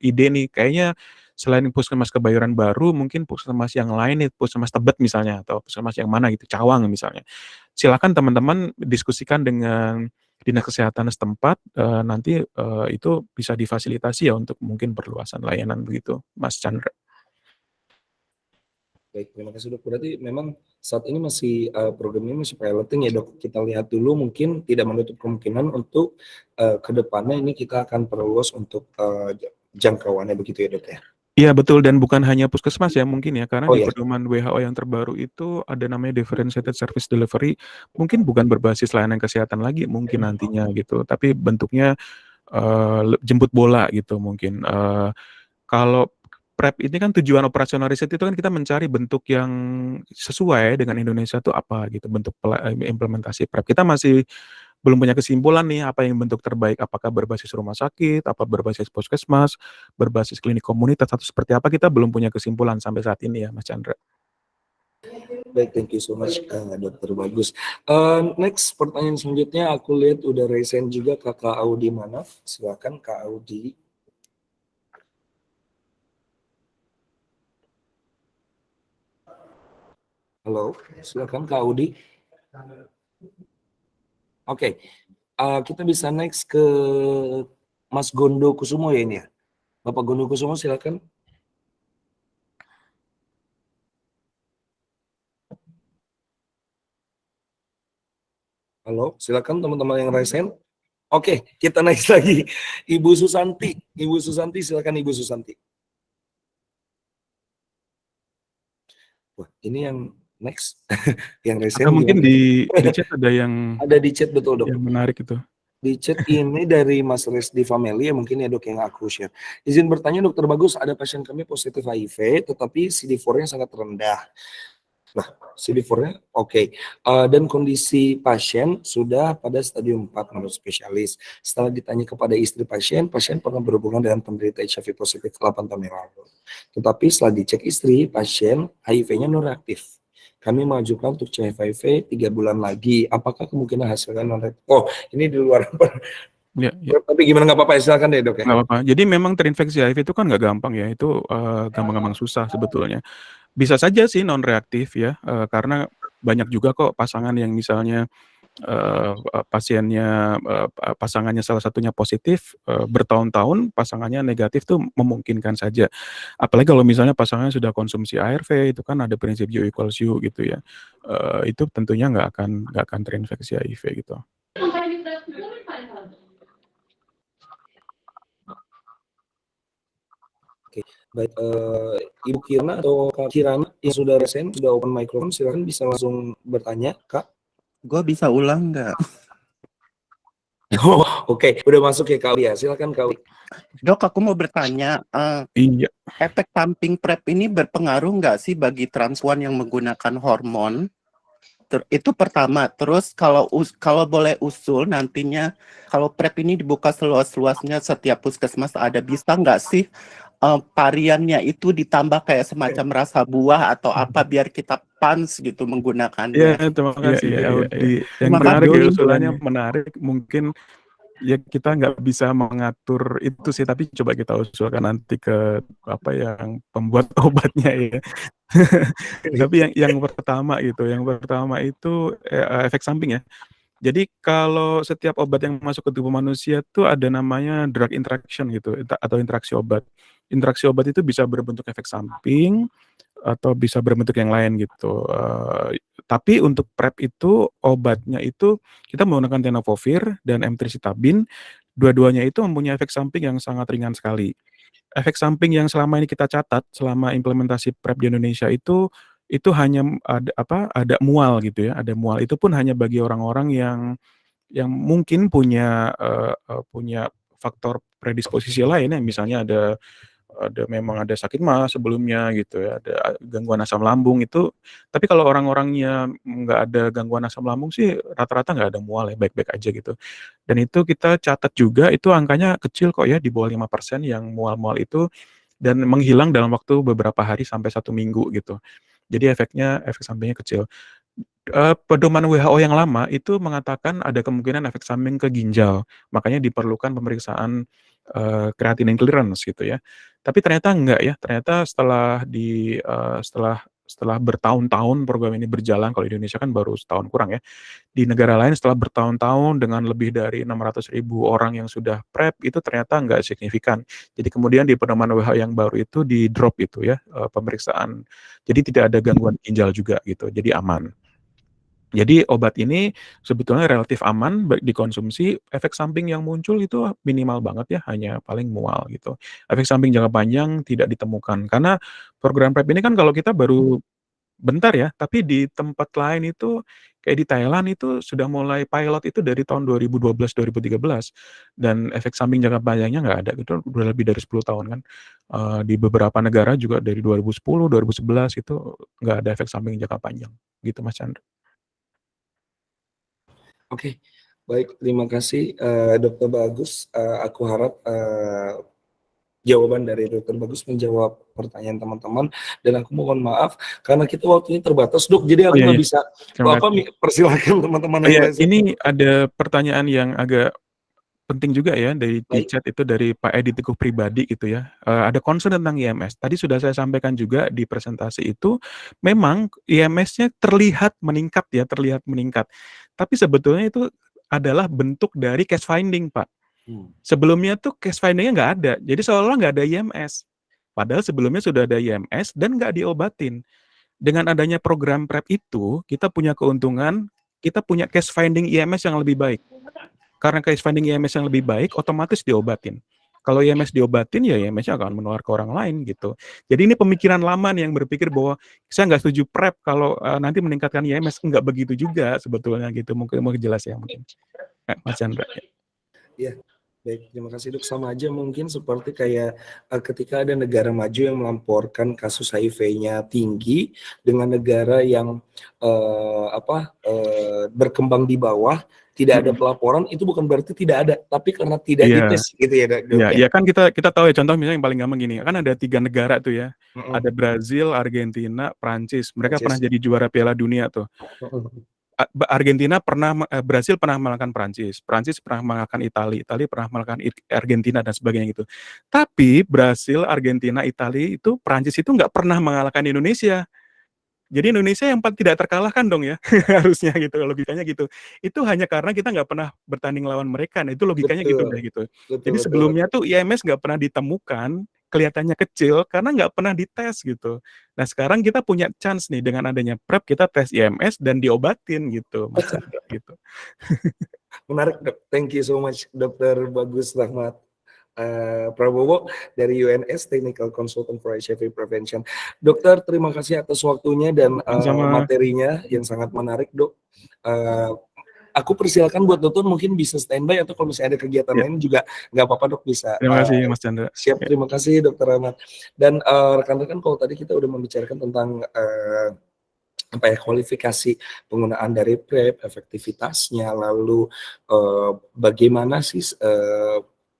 Speaker 2: ide nih, kayaknya selain puskesmas Kebayoran Baru, mungkin puskesmas yang lain nih, puskesmas Tebet misalnya, atau puskesmas yang mana gitu, Cawang misalnya. Silakan teman-teman diskusikan dengan dinas kesehatan setempat, nanti, itu bisa difasilitasi ya untuk mungkin perluasan layanan begitu, Mas Chandra.
Speaker 1: Baik, terima kasih Dok. Berarti memang saat ini masih program ini masih piloting ya Dok. Kita lihat dulu, mungkin tidak menutup kemungkinan untuk ke depannya ini kita akan perluas untuk jangkauannya begitu ya Dok ya.
Speaker 2: Iya betul, dan bukan hanya puskesmas ya mungkin ya, karena
Speaker 1: Oh
Speaker 2: di
Speaker 1: ya,
Speaker 2: pedoman WHO yang terbaru itu ada namanya differentiated service delivery, mungkin bukan berbasis layanan kesehatan lagi mungkin nantinya gitu, tapi bentuknya, jemput bola gitu mungkin. Kalau PrEP ini kan tujuan operasional riset itu kan kita mencari bentuk yang sesuai dengan Indonesia tuh apa gitu, bentuk implementasi PrEP. Kita masih belum punya kesimpulan nih apa yang bentuk terbaik, apakah berbasis rumah sakit, apa berbasis puskesmas, berbasis klinik komunitas, atau seperti apa, kita belum punya kesimpulan sampai saat ini ya Mas Chandra.
Speaker 1: baik, thank you so much Dokter Bagus. Next pertanyaan selanjutnya aku lihat udah resen juga Kakak Audi mana? Silakan Kak Audi. Halo, silakan Kak Audi. Oke, kita bisa next ke Mas Gondo Kusumo ya ini ya. Bapak Gondo Kusumo silakan. Halo, silakan teman-teman yang resen. Oke, kita next lagi. Ibu Susanti. Ibu Susanti, silakan Ibu Susanti. Wah, ini yang next. Yang resen
Speaker 2: Atau mungkin
Speaker 1: gimana?
Speaker 2: di chat ada yang
Speaker 1: Ada di chat betul Dok.
Speaker 2: menarik itu.
Speaker 1: Di chat ini dari Mas Resdi Family ya mungkin ya Dok yang aku share. Izin bertanya Dokter Bagus, ada pasien kami positif HIV tetapi CD4-nya sangat rendah. Nah, CD4-nya oke. Dan kondisi pasien sudah pada stadium 4 menurut spesialis. Setelah ditanya kepada istri pasien, pasien pernah berhubungan dengan penderita HIV positif 8 tahun yang lalu. Tetapi setelah dicek istri, pasien HIV-nya non-reaktif. Kami mengajukan untuk cek HIV 3 bulan lagi. Apakah kemungkinan hasilnya non-reaktif? Oh, ini di luar.
Speaker 2: Ya, ya.
Speaker 1: Tapi gimana, nggak apa-apa ya, silakan deh Dok ya.
Speaker 2: Nggak apa-apa. Jadi memang terinfeksi HIV itu kan nggak gampang ya, itu gampang-gampang susah sebetulnya. Bisa saja sih non reaktif ya, karena banyak juga kok pasangan yang misalnya pasiennya pasangannya salah satunya positif, bertahun-tahun pasangannya negatif tuh memungkinkan saja. Apalagi kalau misalnya pasangannya sudah konsumsi ARV, itu kan ada prinsip U equals U gitu ya. Itu tentunya nggak akan terinfeksi HIV gitu.
Speaker 1: Oke, baik, Ibu Kirana atau Kak Kirana yang sudah resen, sudah open microphone, silakan bisa langsung bertanya, Kak.
Speaker 4: Gua bisa ulang nggak?
Speaker 1: Oh, oke, udah masuk ya Kak Lia, silakan Kak Lia.
Speaker 4: Dok, aku mau bertanya,
Speaker 2: Iya.
Speaker 4: efek samping PrEP ini berpengaruh nggak sih bagi transpuan yang menggunakan hormon? Itu pertama. Terus kalau boleh usul nantinya, kalau PrEP ini dibuka seluas-luasnya setiap puskesmas ada, bisa nggak sih variannya itu ditambah kayak semacam rasa buah atau apa biar kita pans gitu menggunakannya?
Speaker 2: Iya, terima kasih Audi. Yang
Speaker 4: Terima
Speaker 2: menarik
Speaker 4: kasih.
Speaker 2: ya usulannya menarik. Mungkin ya kita nggak bisa mengatur itu sih, tapi coba kita usulkan nanti ke apa yang pembuat obatnya ya. Tapi yang pertama itu efek samping ya. Jadi kalau setiap obat yang masuk ke tubuh manusia tuh ada namanya drug interaction gitu atau interaksi obat. Interaksi obat itu bisa berbentuk efek samping atau bisa berbentuk yang lain gitu. Tapi untuk PrEP itu obatnya itu kita menggunakan tenofovir dan emtricitabine dua-duanya itu mempunyai efek samping yang sangat ringan sekali. Efek samping yang selama ini kita catat selama implementasi PrEP di Indonesia itu hanya ada mual gitu ya, ada mual. Itu pun hanya bagi orang-orang yang mungkin punya faktor predisposisi lain ya, misalnya memang ada sakit MA sebelumnya gitu ya, ada gangguan asam lambung itu. Tapi kalau orang-orangnya nggak ada gangguan asam lambung sih rata-rata nggak ada mual ya, baik-baik aja gitu. Dan itu kita catat juga itu angkanya kecil kok ya, di bawah 5% yang mual-mual itu, dan menghilang dalam waktu beberapa hari sampai 1 minggu gitu. Jadi efek sampingnya kecil. Pedoman WHO yang lama itu mengatakan ada kemungkinan efek samping ke ginjal, makanya diperlukan pemeriksaan creatinine clearance gitu ya. Tapi ternyata enggak ya, ternyata setelah bertahun-tahun program ini berjalan, kalau di Indonesia kan baru setahun kurang ya, di negara lain setelah bertahun-tahun dengan lebih dari 600.000 orang yang sudah PrEP, itu ternyata enggak signifikan. Jadi kemudian di pedoman WHO yang baru itu di-drop itu ya, pemeriksaan. Jadi tidak ada gangguan ginjal juga gitu, jadi aman. Jadi obat ini sebetulnya relatif aman dikonsumsi, efek samping yang muncul itu minimal banget ya, hanya paling mual gitu. Efek samping jangka panjang tidak ditemukan, karena program PrEP ini kan kalau kita baru bentar ya, tapi di tempat lain itu kayak di Thailand itu sudah mulai pilot itu dari tahun 2012, 2013, dan efek samping jangka panjangnya nggak ada, itu udah lebih dari 10 tahun kan. Di beberapa negara juga dari 2010, 2011 itu nggak ada efek samping jangka panjang, gitu Mas Chandra.
Speaker 1: Oke, baik, terima kasih Dokter Bagus. Aku harap jawaban dari Dokter Bagus menjawab pertanyaan teman-teman, dan aku mohon maaf karena kita waktunya terbatas, Dok. Jadi
Speaker 2: Oh
Speaker 1: aku
Speaker 2: iya
Speaker 1: nggak
Speaker 2: iya,
Speaker 1: bisa
Speaker 2: terima kasih.
Speaker 1: persilakan teman-teman
Speaker 2: Oh
Speaker 1: yang
Speaker 2: iya,
Speaker 1: lain.
Speaker 2: ini ada pertanyaan yang agak penting juga ya di
Speaker 1: Baik.
Speaker 2: chat itu dari Pak Edi Teguh Pribadi gitu ya. Ada concern tentang IMS. Tadi sudah saya sampaikan juga di presentasi itu, memang IMS-nya terlihat meningkat ya, terlihat meningkat. Tapi sebetulnya itu adalah bentuk dari case finding, Pak. Sebelumnya tuh case finding-nya nggak ada. Jadi seolah-olah nggak ada IMS. Padahal sebelumnya sudah ada IMS dan nggak diobatin. Dengan adanya program PrEP itu, kita punya keuntungan, kita punya case finding IMS yang lebih baik. Karena case finding IMS yang lebih baik, otomatis diobatin. Kalau IMS diobatin, ya IMS-nya akan menular ke orang lain gitu. Jadi ini pemikiran lama nih yang berpikir bahwa saya nggak setuju PrEP kalau nanti meningkatkan IMS. Nggak begitu juga sebetulnya gitu. Mungkin mau jelas ya mungkin. Mas Chandra.
Speaker 1: Ya, baik, terima kasih Dok. Sama aja mungkin seperti kayak ketika ada negara maju yang melamporkan kasus HIV-nya tinggi dengan negara yang berkembang di bawah, tidak ada pelaporan, itu bukan berarti tidak ada, tapi karena tidak dites gitu ya Dok.
Speaker 2: Iya, kan kita tahu ya, contoh misalnya yang paling gampang gini, kan ada 3 negara tuh ya. Ada Brazil, Argentina, Prancis. Mereka pernah jadi juara Piala Dunia tuh. Brazil pernah mengalahkan Prancis pernah mengalahkan Italia pernah mengalahkan Argentina dan sebagainya gitu. Tapi Brazil, Argentina, Italia itu, Prancis itu nggak pernah mengalahkan Indonesia. Jadi Indonesia yang tidak terkalahkan dong ya, harusnya gitu, logikanya gitu. Itu hanya karena kita nggak pernah bertanding lawan mereka, nah itu logikanya gitu deh gitu. Jadi sebelumnya tuh IMS nggak pernah ditemukan, kelihatannya kecil karena nggak pernah dites gitu. Nah sekarang kita punya chance nih dengan adanya PrEP, kita tes IMS dan diobatin gitu, Mas Chandra gitu.
Speaker 1: Menarik Dok, thank you so much Dr. Bagus Rahmat Prabowo dari UNS Technical Consultant for HIV Prevention. Dokter, terima kasih atas waktunya dan materinya yang sangat menarik, Dok. Aku persilakan buat Dokter mungkin bisa standby, atau kalau misalnya ada kegiatan lain juga nggak apa-apa Dok, bisa.
Speaker 2: Terima kasih Mas Chandra.
Speaker 1: Siap, terima kasih Dokter Rahmat. Dan rekan-rekan, kalau tadi kita udah membicarakan tentang kualifikasi penggunaan dari PrEP, efektivitasnya, lalu bagaimana sih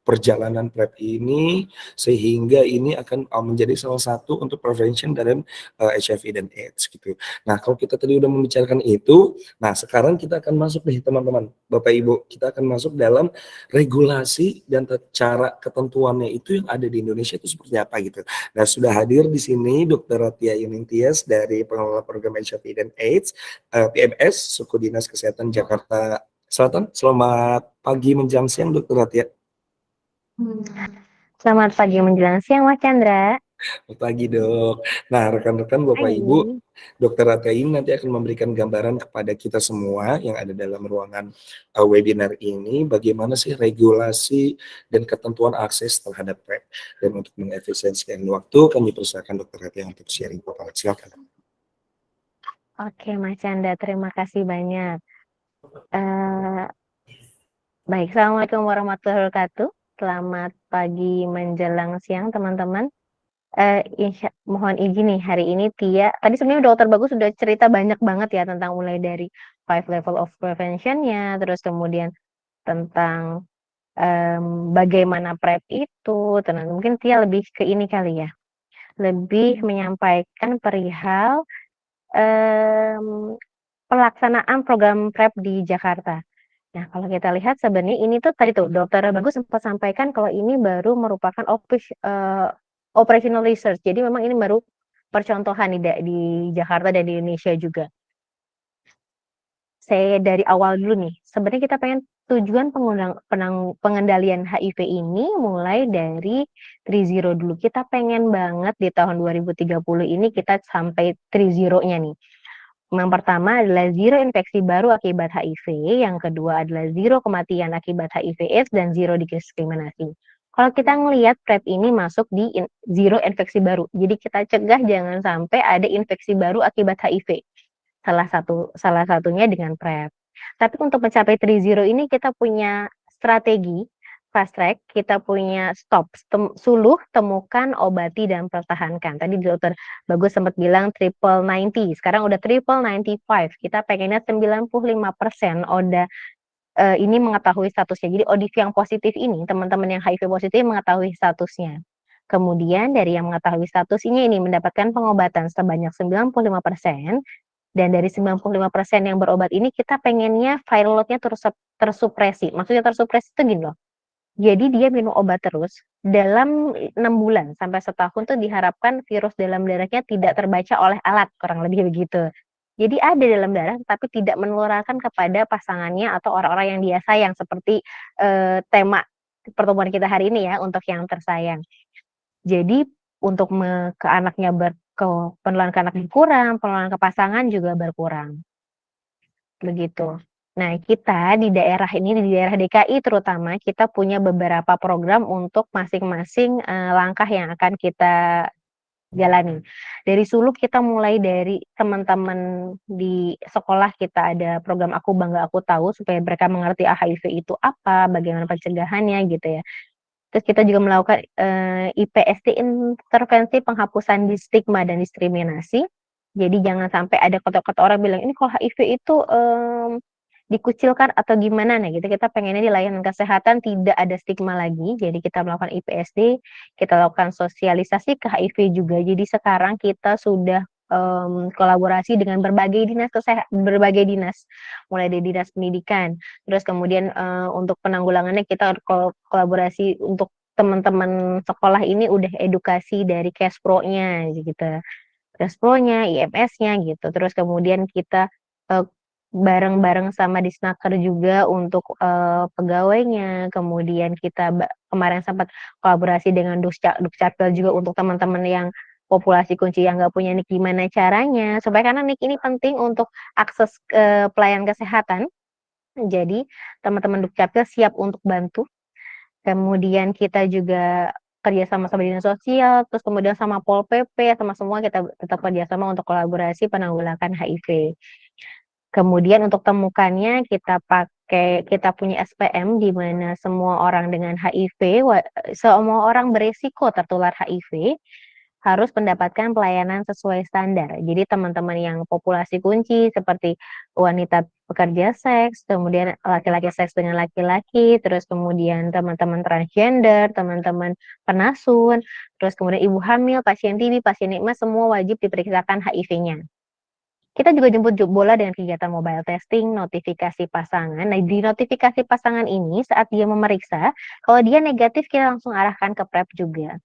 Speaker 1: perjalanan PrEP ini sehingga ini akan menjadi salah satu untuk prevention dari HIV dan AIDS gitu. Nah, kalau kita tadi udah membicarakan itu, nah sekarang kita akan masuk nih teman-teman, Bapak Ibu, kita akan masuk dalam regulasi dan cara ketentuannya itu yang ada di Indonesia itu seperti apa gitu. Nah, sudah hadir di sini Dr. Ratia Yuningtyas dari Pengelola Program HIV dan AIDS, PMS, Suku Dinas Kesehatan Jakarta Selatan. Selamat pagi menjelang siang, Dr. Ratia.
Speaker 5: Selamat pagi menjelang siang, Mas Chandra.
Speaker 1: Selamat pagi, Dok. Nah, rekan-rekan, Bapak Ibu, Dr. Ratya ini nanti akan memberikan gambaran kepada kita semua yang ada dalam ruangan webinar ini, bagaimana sih regulasi dan ketentuan akses terhadap PrEP. Dan untuk mengefisiensikan waktu, kami persilakan Dr. Ratya untuk sharing paparan. Silakan.
Speaker 5: Oke, Mas Chandra, terima kasih banyak. Baik, Assalamualaikum warahmatullahi wabarakatuh. Selamat pagi menjelang siang, teman-teman. Mohon izin nih, hari ini Tia, tadi sebenarnya Dokter Bagus sudah cerita banyak banget ya tentang mulai dari 5 level of prevention-nya, terus kemudian tentang bagaimana PrEP itu, mungkin Tia lebih ke ini kali ya, lebih menyampaikan perihal pelaksanaan program PrEP di Jakarta. Nah, kalau kita lihat sebenarnya ini tuh tadi tuh Dokter Bagus sempat sampaikan kalau ini baru merupakan operational research. Jadi memang ini baru percontohan di Jakarta dan di Indonesia juga. Saya dari awal dulu nih, sebenarnya kita pengen tujuan pengendalian HIV ini mulai dari 3-0 dulu. Kita pengen banget di tahun 2030 ini kita sampai 3-0-nya nih. Yang pertama adalah zero infeksi baru akibat HIV, yang kedua adalah zero kematian akibat HIV/AIDS, dan zero diskriminasi. Kalau kita ngelihat PrEP ini masuk di zero infeksi baru, jadi kita cegah jangan sampai ada infeksi baru akibat HIV. Salah satunya dengan PrEP. Tapi untuk mencapai 3-0 ini kita punya strategi fast track, kita punya suluh, temukan, obati, dan pertahankan. Tadi Dokter Bagus sempat bilang triple 90, sekarang udah triple 95. Kita pengennya 95% ODA ini mengetahui statusnya. Jadi ODP yang positif ini, teman-teman yang HIV positif mengetahui statusnya. Kemudian dari yang mengetahui statusnya ini mendapatkan pengobatan sebanyak 95%, dan dari 95% yang berobat ini kita pengennya viral load-nya tersupresi. Maksudnya tersupresi itu gini loh. Jadi dia minum obat terus dalam 6 bulan sampai setahun tuh diharapkan virus dalam darahnya tidak terbaca oleh alat, kurang lebih begitu. Jadi ada dalam darah tapi tidak menularkan kepada pasangannya atau orang-orang yang dia sayang, seperti tema pertemuan kita hari ini ya, untuk yang tersayang. Jadi untuk ke anaknya penularan ke anak berkurang, penularan ke pasangan juga berkurang. Begitu. Nah, kita di daerah ini, di daerah DKI terutama, kita punya beberapa program untuk masing-masing langkah yang akan kita jalani. Dari Suluk kita mulai dari teman-teman di sekolah, kita ada program Aku Bangga Aku Tahu, supaya mereka mengerti HIV itu apa, bagaimana pencegahannya gitu ya. Terus kita juga melakukan IPSD, intervensi penghapusan stigma dan diskriminasi. Jadi jangan sampai ada kata-kata orang bilang ini kalau HIV itu dikucilkan atau gimana, nah gitu. Kita pengennya di layanan kesehatan tidak ada stigma lagi. Jadi kita melakukan IPSD, kita lakukan sosialisasi ke HIV juga. Jadi sekarang kita sudah kolaborasi dengan berbagai dinas, mulai dari dinas pendidikan. Terus kemudian untuk penanggulangannya kita kolaborasi untuk teman-teman sekolah ini udah edukasi dari Kespro-nya gitu. Kespro-nya, IMS-nya gitu. Terus kemudian kita bareng-bareng sama Disnaker juga untuk pegawainya. Kemudian kita kemarin sempat kolaborasi dengan Dukcapil juga untuk teman-teman yang populasi kunci yang nggak punya NIK, gimana caranya supaya, karena NIK ini penting untuk akses pelayanan kesehatan. Jadi teman-teman Dukcapil siap untuk bantu. Kemudian kita juga kerjasama sama dinas sosial, terus kemudian sama Pol PP, sama semua kita tetap kerjasama untuk kolaborasi penanggulangan HIV. Kemudian untuk temukannya kita punya SPM, di mana semua orang dengan HIV, semua orang beresiko tertular HIV harus mendapatkan pelayanan sesuai standar. Jadi teman-teman yang populasi kunci seperti wanita pekerja seks, kemudian laki-laki seks dengan laki-laki, terus kemudian teman-teman transgender, teman-teman penasun, terus kemudian ibu hamil, pasien TB, pasien nikmat, semua wajib diperiksakan HIV-nya. Kita juga jemput bola dengan kegiatan mobile testing, notifikasi pasangan. Nah, di notifikasi pasangan ini saat dia memeriksa, kalau dia negatif kita langsung arahkan ke PrEP juga.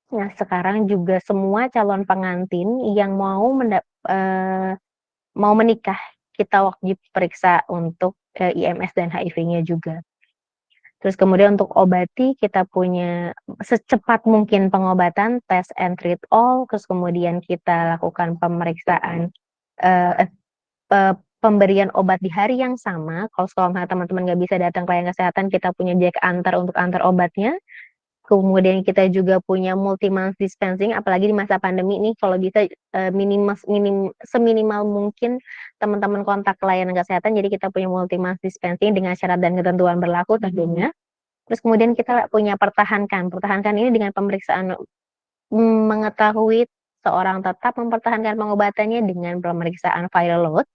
Speaker 5: Nah, sekarang juga semua calon pengantin yang mau menikah, kita wajib periksa untuk IMS dan HIV-nya juga. Terus kemudian untuk obati kita punya secepat mungkin pengobatan, test and treat all, terus kemudian kita lakukan pemeriksaan, eee, pemberian obat di hari yang sama. Kalau misalnya teman-teman nggak bisa datang ke layanan kesehatan, kita punya jack antar untuk antar obatnya. Kemudian kita juga punya multi month dispensing, apalagi di masa pandemi ini kalau bisa, seminimal mungkin teman-teman kontak layanan kesehatan, jadi kita punya multi month dispensing dengan syarat dan ketentuan berlaku tentunya. Terus kemudian kita punya pertahankan ini dengan pemeriksaan, mengetahui seorang tetap mempertahankan pengobatannya dengan pemeriksaan viral load.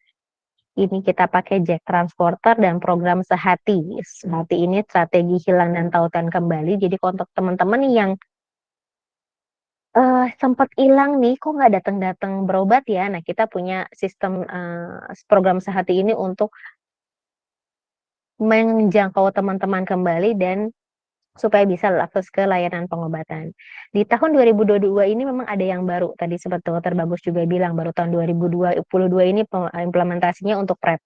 Speaker 5: Ini kita pakai Jack Transporter dan program Sehati. Sehati ini strategi hilang dan tautan kembali. Jadi untuk teman-teman yang sempat hilang nih, kok nggak datang-datang berobat ya. Nah, kita punya sistem program Sehati ini untuk menjangkau teman-teman kembali dan supaya bisa akses ke layanan pengobatan. Di tahun 2022 ini memang ada yang baru, tadi seperti Dokter Bagus juga bilang, baru tahun 2022 ini implementasinya untuk PrEP.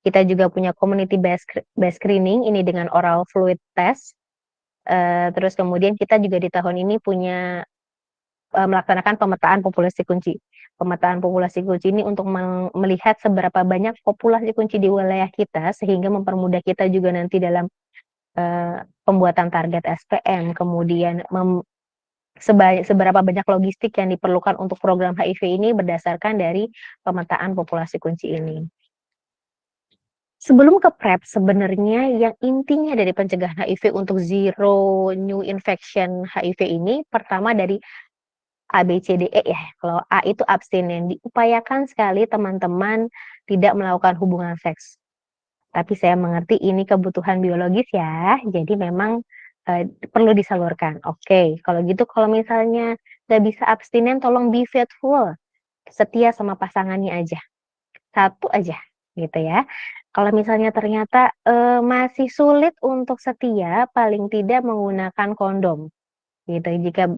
Speaker 5: Kita juga punya community based screening, ini dengan oral fluid test. Terus kemudian kita juga di tahun ini punya melaksanakan pemetaan populasi kunci. Pemetaan populasi kunci ini untuk melihat seberapa banyak populasi kunci di wilayah kita, sehingga mempermudah kita juga nanti dalam pembuatan target SPM, kemudian seberapa banyak logistik yang diperlukan untuk program HIV ini berdasarkan dari pemetaan populasi kunci ini. Sebelum ke PrEP, sebenarnya yang intinya dari pencegahan HIV untuk zero new infection HIV ini, pertama dari ABCDE ya. Kalau A itu abstinen, diupayakan sekali teman-teman tidak melakukan hubungan seks. Tapi saya mengerti ini kebutuhan biologis ya, jadi memang perlu disalurkan. Oke, kalau gitu kalau misalnya nggak bisa abstinen, tolong be faithful, setia sama pasangannya aja, satu aja, gitu ya. Kalau misalnya ternyata masih sulit untuk setia, paling tidak menggunakan kondom, gitu. Jika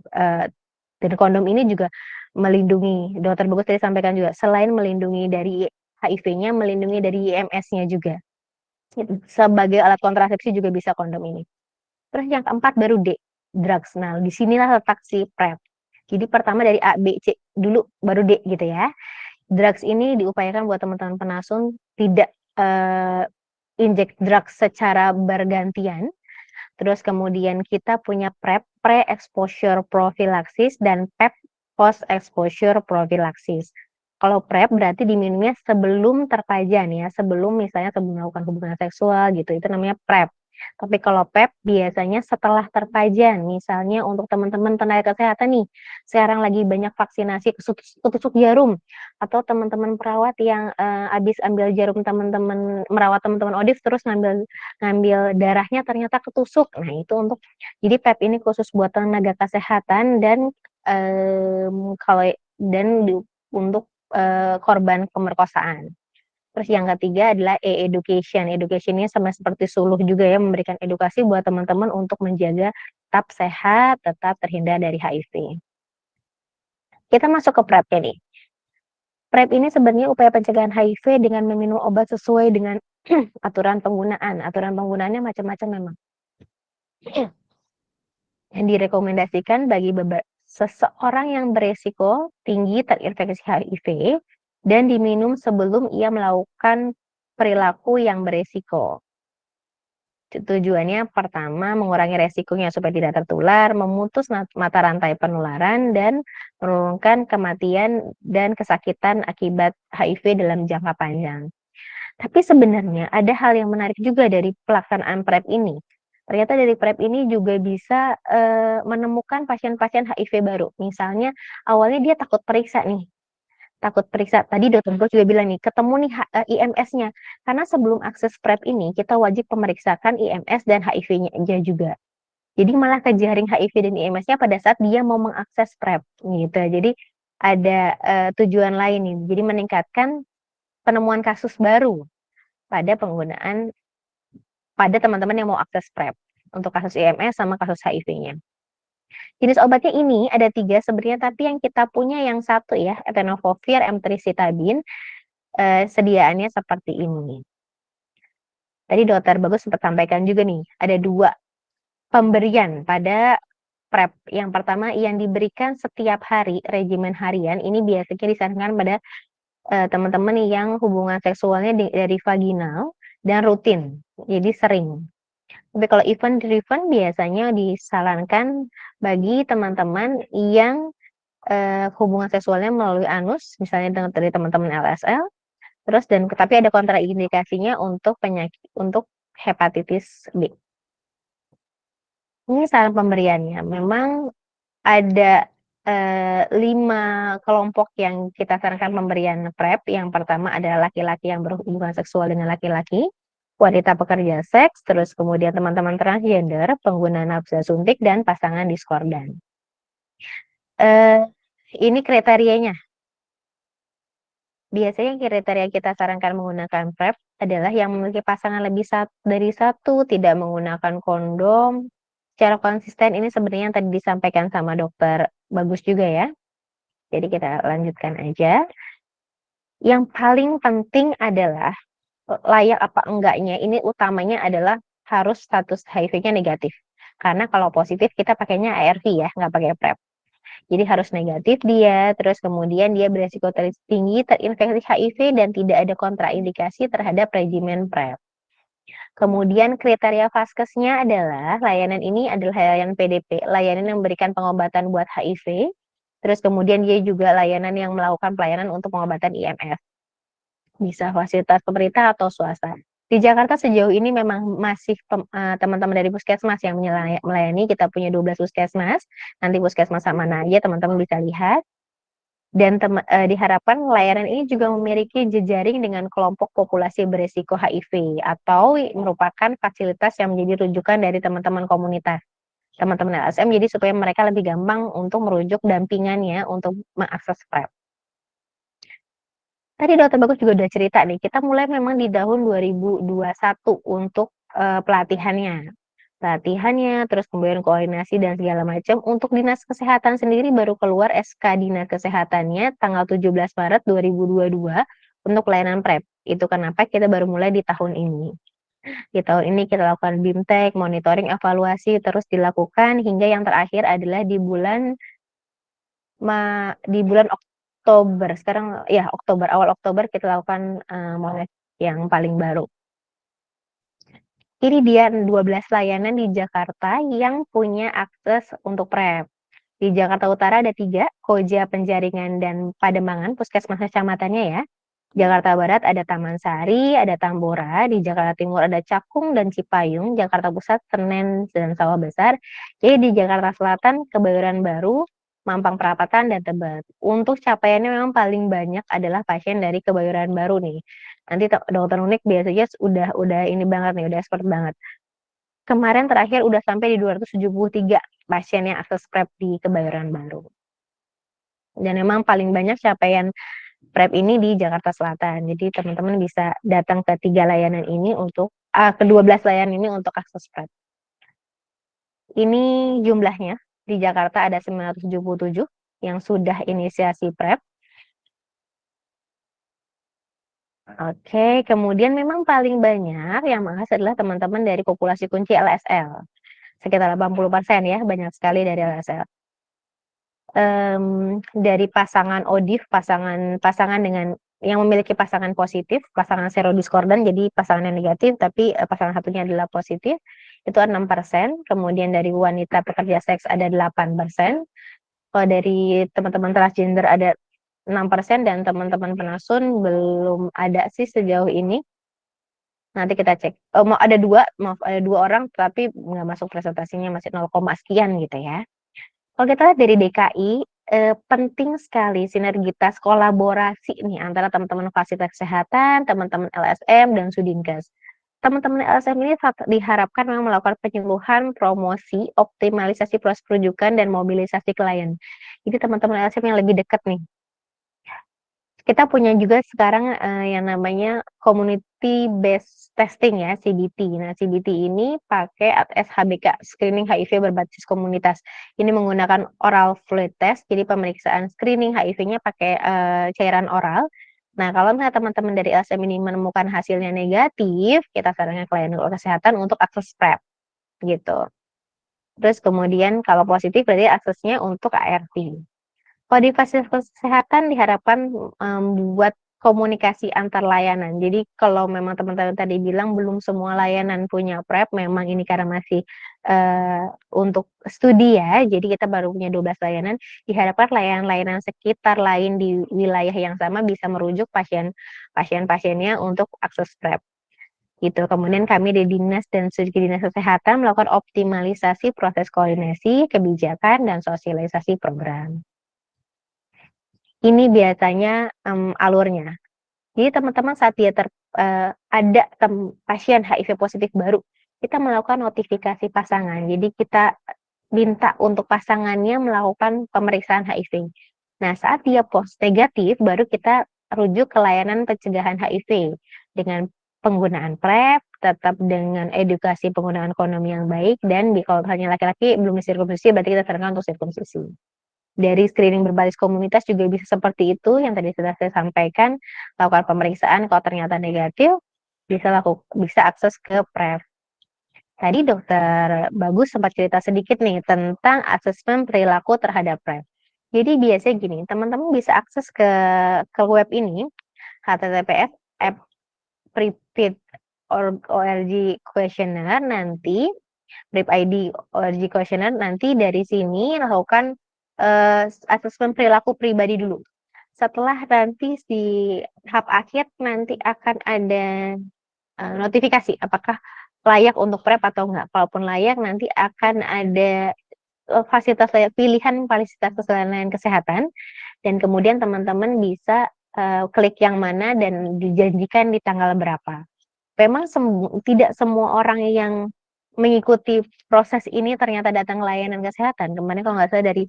Speaker 5: dan kondom ini juga melindungi, Dokter Bagus tadi sampaikan juga, selain melindungi dari HIV-nya, melindungi dari IMS-nya juga. Sebagai alat kontrasepsi juga bisa kondom ini. Terus yang keempat baru D, drugs. Nah, disinilah letak si PrEP. Jadi pertama dari A, B, C dulu, baru D gitu ya. Drugs ini diupayakan buat teman-teman penasun tidak injek drugs secara bergantian. Terus kemudian kita punya PrEP, pre-exposure prophylaxis, dan PEP, post-exposure prophylaxis. Kalau PrEP berarti diminumnya sebelum terpajan ya, sebelum melakukan hubungan seksual gitu, itu namanya PrEP. Tapi kalau PEP biasanya setelah terpajan, misalnya untuk teman-teman tenaga kesehatan nih, sekarang lagi banyak vaksinasi ketusuk jarum, atau teman-teman perawat yang habis ambil jarum merawat teman-teman ODIF terus ngambil darahnya ternyata ketusuk. Nah, itu jadi PEP ini khusus buat tenaga kesehatan dan untuk korban pemerkosaan. Terus yang ketiga adalah e-education. Education-nya sama seperti suluh juga ya, memberikan edukasi buat teman-teman untuk menjaga tetap sehat, tetap terhindar dari HIV. Kita masuk ke PrEP-nya nih. PrEP ini sebenarnya upaya pencegahan HIV dengan meminum obat sesuai dengan aturan penggunaan. Aturan penggunaannya macam-macam memang. Yang direkomendasikan bagi seseorang yang beresiko tinggi terinfeksi HIV dan diminum sebelum ia melakukan perilaku yang beresiko. Tujuannya pertama mengurangi resikonya supaya tidak tertular, memutus mata rantai penularan, dan menurunkan kematian dan kesakitan akibat HIV dalam jangka panjang. Tapi sebenarnya ada hal yang menarik juga dari pelaksanaan PrEP ini. Ternyata dari PrEP ini juga bisa menemukan pasien-pasien HIV baru. Misalnya awalnya dia takut periksa nih. Tadi Dokter Bagus juga bilang nih, ketemu nih IMS-nya. Karena sebelum akses PrEP ini, kita wajib pemeriksakan IMS dan HIV-nya aja juga. Jadi malah kejaring HIV dan IMS-nya pada saat dia mau mengakses PrEP gitu. Jadi ada tujuan lain nih. Jadi meningkatkan penemuan kasus baru pada teman-teman yang mau akses PrEP untuk kasus IMS sama kasus HIV-nya. Jenis obatnya ini ada 3 sebenarnya, tapi yang kita punya yang satu ya, tenofovir, emtricitabine, sediaannya seperti ini. Tadi Dokter Bagus sempat sampaikan juga nih, ada 2 pemberian pada PrEP. Yang pertama yang diberikan setiap hari, regimen harian, ini biasanya disarankan pada teman-teman yang hubungan seksualnya dari vaginal dan rutin, jadi sering. Tapi kalau event driven biasanya disarankan bagi teman-teman yang hubungan seksualnya melalui anus, misalnya dari teman-teman LSL, terus tapi ada kontraindikasinya untuk hepatitis B. Ini saran pemberiannya. Memang ada 5 kelompok yang kita sarankan pemberian PrEP. Yang pertama adalah laki-laki yang berhubungan seksual dengan laki-laki, wanita pekerja seks, terus kemudian teman-teman transgender, pengguna nafsu suntik, dan pasangan diskordan. Ini kriterianya. Biasanya kriteria kita sarankan menggunakan PrEP adalah yang memiliki pasangan lebih dari 1, tidak menggunakan kondom. Secara konsisten ini sebenarnya yang tadi disampaikan sama Dokter Bagus juga ya. Jadi kita lanjutkan aja. Yang paling penting adalah layak apa enggaknya, ini utamanya adalah harus status HIV-nya negatif. Karena kalau positif kita pakainya ARV ya, nggak pakai PrEP. Jadi harus negatif dia, terus kemudian dia beresiko tinggi terinfeksi HIV dan tidak ada kontraindikasi terhadap regimen PrEP. Kemudian kriteria Vaskesnya adalah layanan ini adalah layanan PDP, layanan yang memberikan pengobatan buat HIV. Terus kemudian dia juga layanan yang melakukan pelayanan untuk pengobatan IMS. Bisa fasilitas pemerintah atau swasta. Di Jakarta sejauh ini memang masih teman-teman dari puskesmas yang melayani. Kita punya 12 puskesmas. Nanti puskesmas mana aja teman-teman bisa lihat. Dan diharapkan layanan ini juga memiliki jejaring dengan kelompok populasi beresiko HIV atau merupakan fasilitas yang menjadi rujukan dari teman-teman komunitas, teman-teman LSM, jadi supaya mereka lebih gampang untuk merujuk dampingannya untuk mengakses PrEP. Tadi Dokter Bagus juga udah cerita nih, kita mulai memang di tahun 2021 untuk pelatihannya, terus kemudian koordinasi dan segala macam. Untuk Dinas Kesehatan sendiri baru keluar SK Dinas Kesehatannya tanggal 17 Maret 2022 untuk layanan PrEP. Itu kenapa kita baru mulai di tahun ini. Di tahun ini kita lakukan BIMTEK, monitoring, evaluasi terus dilakukan hingga yang terakhir adalah di bulan Oktober. Sekarang ya awal Oktober kita lakukan yang paling baru. Ini dia 12 layanan di Jakarta yang punya akses untuk PrEP. Di Jakarta Utara ada 3, Koja, Penjaringan, dan Pademangan, puskesmas kecamatannya ya. Jakarta Barat ada Taman Sari, ada Tambora. Di Jakarta Timur ada Cakung dan Cipayung. Jakarta Pusat, Senen, dan Sawah Besar. Jadi di Jakarta Selatan, Kebayoran Baru, Mampang Perapatan, dan Tebet. Untuk capaiannya memang paling banyak adalah pasien dari Kebayoran Baru nih. Nanti Dokter Unik biasanya udah ini banget nih, udah expert banget. Kemarin terakhir udah sampai di 273 pasien yang akses PrEP di Kebayoran Baru. Dan memang paling banyak capaian PrEP ini di Jakarta Selatan. Jadi teman-teman bisa datang ke 3 layanan ini untuk ke 12 layanan ini untuk akses PrEP. Ini jumlahnya. Di Jakarta ada 977 yang sudah inisiasi PrEP. Oke, kemudian memang paling banyak yang mengakses adalah teman-teman dari populasi kunci LSL. Sekitar 80% ya, banyak sekali dari LSL. Dari pasangan ODIF, pasangan dengan yang memiliki pasangan positif, pasangan serodiskordan, jadi pasangan yang negatif, tapi pasangan satunya adalah positif, itu 6%. Kemudian dari wanita pekerja seks ada 8%. Kalau dari teman-teman transgender ada 6%, dan teman-teman penasun belum ada sih sejauh ini. Nanti kita cek. Ada 2 orang, tapi nggak masuk presentasinya, masih 0, sekian gitu ya. Kalau kita lihat dari DKI, penting sekali sinergitas kolaborasi nih antara teman-teman fasilitas kesehatan, teman-teman LSM, dan Sudinkes. Teman-teman LSM ini diharapkan memang melakukan penyuluhan, promosi, optimalisasi proses rujukan, dan mobilisasi klien. Jadi teman-teman LSM yang lebih dekat nih. Kita punya juga sekarang yang namanya community based testing ya, CBT. Nah, CBT ini pakai SHBK, screening HIV berbasis komunitas. Ini menggunakan oral fluid test, jadi pemeriksaan screening HIV-nya pakai cairan oral. Nah, kalau misalnya teman-teman dari LSM ini menemukan hasilnya negatif, kita sarankan ke layanan kesehatan untuk akses PrEP gitu. Terus kemudian kalau positif berarti aksesnya untuk ART. Kalau di fasilitas kesehatan diharapkan buat komunikasi antar layanan. Jadi kalau memang teman-teman tadi bilang belum semua layanan punya PrEP, memang ini karena masih untuk studi ya, jadi kita baru punya 12 layanan, diharapkan layanan-layanan sekitar lain di wilayah yang sama bisa merujuk pasien-pasiennya untuk akses PrEP. Gitu. Kemudian kami di Dinas dan Studi Dinas Kesehatan melakukan optimalisasi proses koordinasi, kebijakan, dan sosialisasi program. Ini biasanya alurnya. Jadi teman-teman saat dia ada pasien HIV positif baru, kita melakukan notifikasi pasangan. Jadi kita minta untuk pasangannya melakukan pemeriksaan HIV. Nah, saat dia negatif, baru kita rujuk ke layanan pencegahan HIV dengan penggunaan PrEP, tetap dengan edukasi penggunaan kondom yang baik, dan kalau misalnya laki-laki belum disirkumsisi, berarti kita sarankan untuk sirkumsisi. Dari screening berbasis komunitas juga bisa seperti itu, yang tadi sudah saya sampaikan, lakukan pemeriksaan, kalau ternyata negatif, bisa akses ke PrEP. Tadi Dokter Bagus sempat cerita sedikit nih tentang asesmen perilaku terhadap PrEP. Jadi biasanya gini, teman-teman bisa akses ke web ini, https PrEP.org questionnaire nanti, PrEP ID org questionnaire, nanti dari sini lakukan asesmen perilaku pribadi dulu. Setelah nanti di tahap akhir nanti akan ada notifikasi apakah layak untuk PrEP atau enggak. Kalaupun layak nanti akan ada pilihan fasilitas layanan kesehatan, dan kemudian teman-teman bisa klik yang mana dan dijanjikan di tanggal berapa. Memang tidak semua orang yang mengikuti proses ini ternyata datang layanan kesehatan. Kemarin kalau nggak salah dari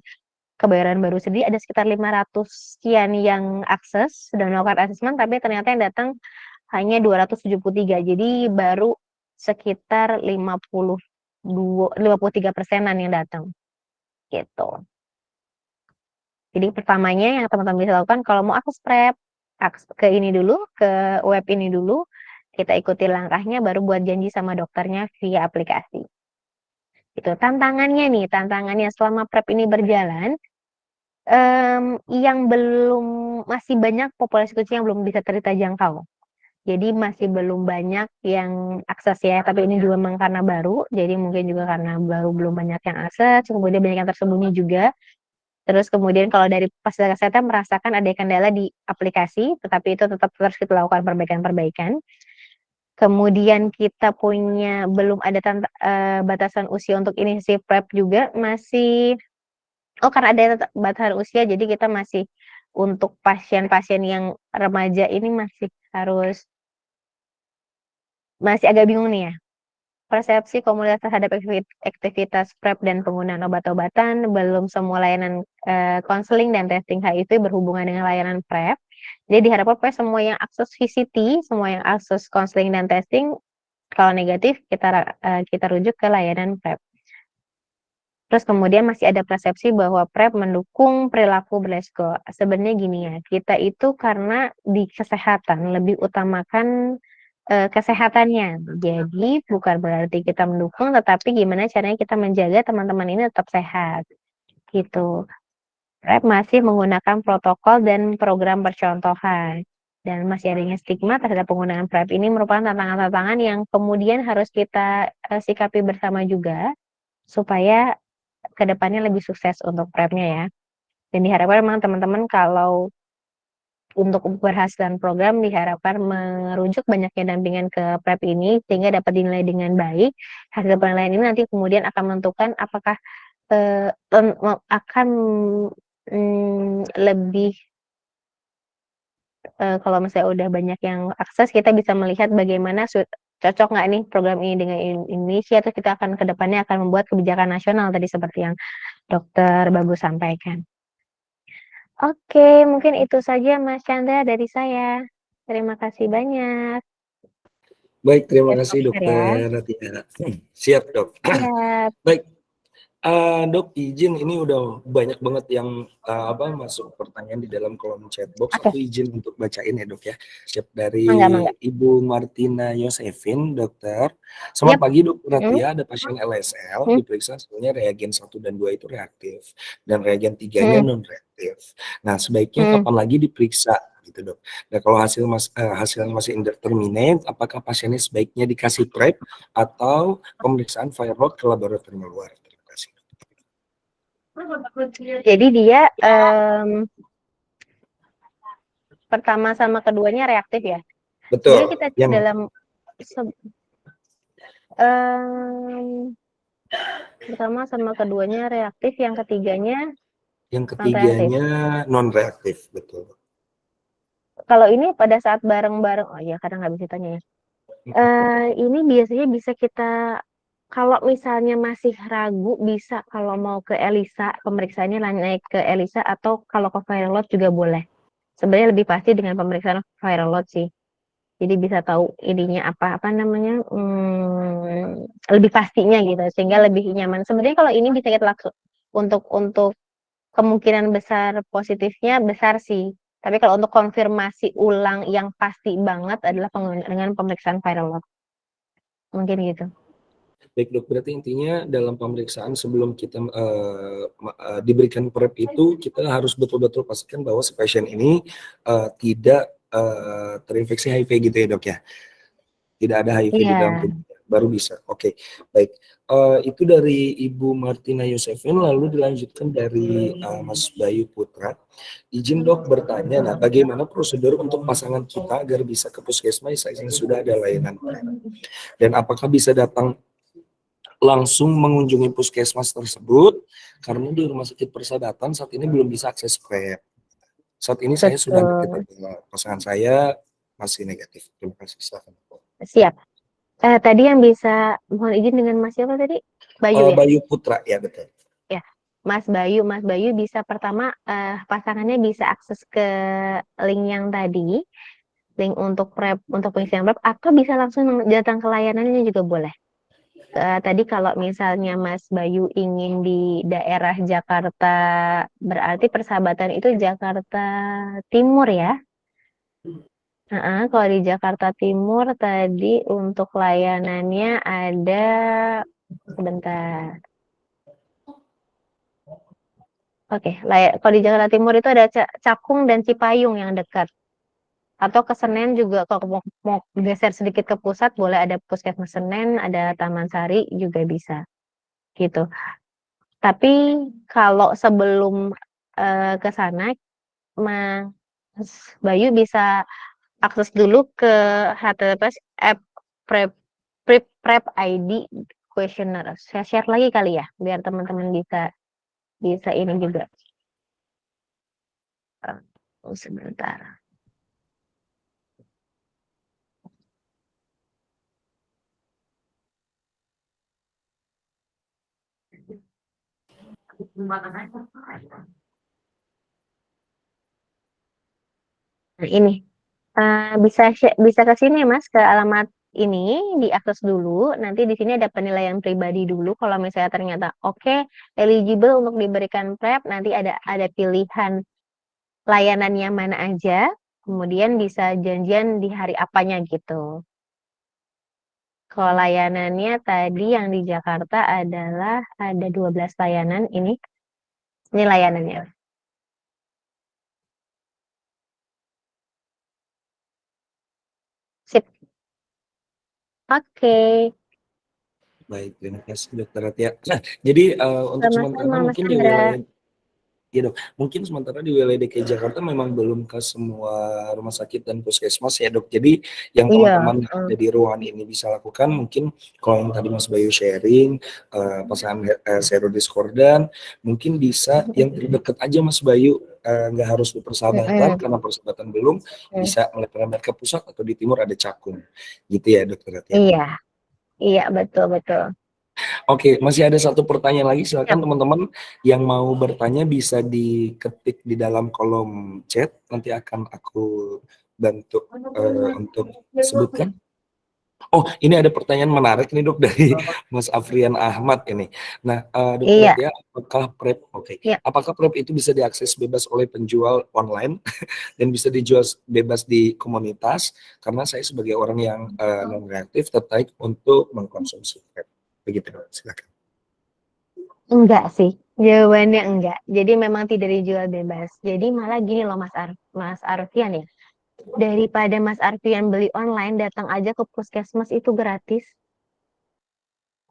Speaker 5: Kebayoran Baru sendiri ada sekitar 500 sekian yang akses sudah melakukan asesmen, tapi ternyata yang datang hanya 273. Jadi baru sekitar 53%-an yang datang. Gitu. Jadi pertamanya yang teman-teman bisa lakukan kalau mau akses PrEP, ke ini dulu, ke web ini dulu, kita ikuti langkahnya baru buat janji sama dokternya via aplikasi. Itu tantangannya selama PrEP ini berjalan, yang masih banyak populasi kecil yang belum bisa terjangkau jangkau. Jadi masih belum banyak yang akses ya, tapi ini juga memang karena baru, jadi mungkin juga karena baru belum banyak yang akses, kemudian banyak yang tersembunyi juga. Terus kemudian kalau dari fasilitas kesehatan merasakan ada kendala di aplikasi, tetapi itu tetap terus kita lakukan perbaikan-perbaikan. Kemudian kita belum ada batasan usia untuk inisiatif PrEP juga masih, karena ada batasan usia, jadi kita masih untuk pasien-pasien yang remaja ini masih agak bingung nih ya. Persepsi komunitas terhadap aktivitas PrEP dan penggunaan obat-obatan, belum semua layanan konseling dan testing HIV berhubungan dengan layanan PrEP. Jadi diharapkan semua yang akses VCT, semua yang akses konseling dan testing, kalau negatif kita rujuk ke layanan PrEP. Terus kemudian masih ada persepsi bahwa PrEP mendukung perilaku beresiko. Sebenarnya gini ya, kita itu karena di kesehatan lebih utamakan kesehatannya. Jadi bukan berarti kita mendukung, tetapi gimana caranya kita menjaga teman-teman ini tetap sehat. Gitu. PrEP masih menggunakan protokol dan program percontohan. Dan masih adanya stigma terhadap penggunaan PrEP ini merupakan tantangan-tantangan yang kemudian harus kita sikapi bersama juga, supaya kedepannya lebih sukses untuk PrEP-nya ya. Dan diharapkan memang teman-teman kalau untuk keberhasilan program diharapkan merujuk banyaknya dampingan ke PrEP ini sehingga dapat dinilai dengan baik. Hasil penilaian ini nanti kemudian akan menentukan apakah akan lebih kalau misalnya udah banyak yang akses, kita bisa melihat bagaimana cocok nggak nih program ini dengan Indonesia, terus kita akan kedepannya akan membuat kebijakan nasional tadi seperti yang Dokter Bagus sampaikan. Oke, mungkin itu saja Mas Chandra dari saya. Terima kasih banyak.
Speaker 1: Baik, terima
Speaker 5: Ya,
Speaker 1: kasih
Speaker 5: Dokter ya.
Speaker 1: Dokter Ratia. Siap, Dok.
Speaker 5: Siap.
Speaker 1: Baik, Dok, izin ini udah banyak banget yang masuk pertanyaan di dalam kolom chat box.
Speaker 5: Oke.
Speaker 1: Aku izin untuk bacain ya dok ya. Siap, dari
Speaker 5: Mangga.
Speaker 1: Ibu Martina Yosefin, dokter. Selamat
Speaker 5: Yap.
Speaker 1: pagi dok Ratia, ada pasien LSL,
Speaker 5: Hmm.
Speaker 1: diperiksa sebenarnya reagen 1 dan 2 itu reaktif, dan reagen 3-nya non reaktif. Nah sebaiknya kapan lagi diperiksa gitu dok? Nah kalau hasilnya masih indeterminate, apakah pasiennya sebaiknya dikasih PrEP atau pemeriksaan viral ke laboratorium luar? Terima kasih.
Speaker 5: Jadi dia pertama sama keduanya reaktif ya.
Speaker 1: Betul.
Speaker 5: Jadi kita
Speaker 1: Yang
Speaker 5: dalam pertama sama keduanya reaktif, yang ketiganya
Speaker 1: non reaktif, betul.
Speaker 5: Kalau ini pada saat bareng-bareng, oh ya kadang nggak bisa tanya ya. Ini biasanya bisa kita, kalau misalnya masih ragu, bisa kalau mau ke ELISA, pemeriksaannya naik ke ELISA, atau kalau ke viral load juga boleh. Sebenarnya lebih pasti dengan pemeriksaan viral load sih. Jadi bisa tahu ininya apa namanya, lebih pastinya gitu, sehingga lebih nyaman. Sebenarnya kalau ini bisa kita lakukan untuk kemungkinan besar positifnya besar sih. Tapi kalau untuk konfirmasi ulang yang pasti banget adalah dengan pemeriksaan viral load. Mungkin gitu.
Speaker 1: Baik dok, berarti intinya dalam pemeriksaan sebelum kita diberikan PrEP itu, kita harus betul-betul pastikan bahwa si pasien ini tidak terinfeksi HIV gitu ya dok ya? Tidak ada HIV di dalam tubuh, baru bisa. Oke, baik. Itu dari Ibu Martina Yosefin, lalu dilanjutkan dari Mas Bayu Putra. Izin dok bertanya, nah bagaimana prosedur untuk pasangan kita agar bisa ke puskesmas saat sudah ada layanan PrEP? Dan apakah bisa datang langsung mengunjungi puskesmas tersebut, karena di Rumah Sakit Persahabatan saat ini belum bisa akses PrEP. Saat ini saya sudah negatif, pasangan saya masih negatif. Terima kasih. Silakan.
Speaker 5: Siap. Tadi yang bisa, mohon izin dengan Mas siapa tadi? Bayu ya?
Speaker 1: Bayu Putra, ya betul.
Speaker 5: Ya, Mas Bayu bisa pertama, pasangannya bisa akses ke link yang tadi, link untuk PrEP, untuk pengisian PrEP, atau bisa langsung datang ke layanannya juga boleh. Tadi kalau misalnya Mas Bayu ingin di daerah Jakarta, berarti Persahabatan itu Jakarta Timur ya? Kalau di Jakarta Timur tadi untuk layanannya ada, sebentar. Oke, kalau di Jakarta Timur itu ada Cakung dan Cipayung yang dekat. Atau ke Senen juga, kalau mau geser sedikit ke pusat, boleh ada Puskesmas Senen, ada Taman Sari juga bisa. Gitu. Tapi kalau sebelum ke sana, Mas Bayu bisa akses dulu ke HTTPS app PrEP ID questionnaire. Saya share lagi kali ya, biar teman-teman bisa ini juga. Sebentar. Nah, ini bisa ke sini Mas, ke alamat ini, diakses dulu. Nanti di sini ada penilaian pribadi dulu. Kalau misalnya ternyata oke, eligible untuk diberikan PrEP, nanti ada pilihan layanannya mana aja. Kemudian bisa janjian di hari apanya gitu. Kalau layanannya tadi yang di Jakarta adalah ada 12 layanan ini. Ini layanannya. Sip. Oke.
Speaker 1: Baik, terima kasih Dokter Ratia. Nah, jadi untuk sementara mungkin di wilayah, ya dok, mungkin sementara di wilayah DKI Jakarta memang belum ke semua rumah sakit dan puskesmas ya dok. Jadi yang teman-teman ada di ruangan ini bisa lakukan, mungkin kalau yang tadi Mas Bayu sharing, pasangan serodiskordan, mungkin bisa yang terdekat aja Mas Bayu, nggak harus di Persahabatan, karena Persahabatan belum, bisa melihat ke pusat atau di timur ada Cakung, gitu ya Dokter Ratia.
Speaker 5: Iya betul.
Speaker 1: Oke, masih ada satu pertanyaan lagi. Silakan teman-teman yang mau bertanya bisa diketik di dalam kolom chat. Nanti akan aku bantu untuk sebutkan. Oh, ini ada pertanyaan menarik nih dok dari Mas Afrian Ahmad ini. Nah, dokter
Speaker 5: Iya,
Speaker 1: Atia, apakah PrEP, oke,
Speaker 5: iya.
Speaker 1: apakah PrEP itu bisa diakses bebas oleh penjual online dan bisa dijual bebas di komunitas? Karena saya sebagai orang yang non reaktif tertarik untuk mengkonsumsi PrEP. Begitu dok, silakan.
Speaker 5: Enggak sih, jawabannya enggak. Jadi memang tidak dijual bebas. Jadi malah gini loh Mas Arfian ya. Daripada Mas Arfian beli online, datang aja ke puskesmas itu gratis.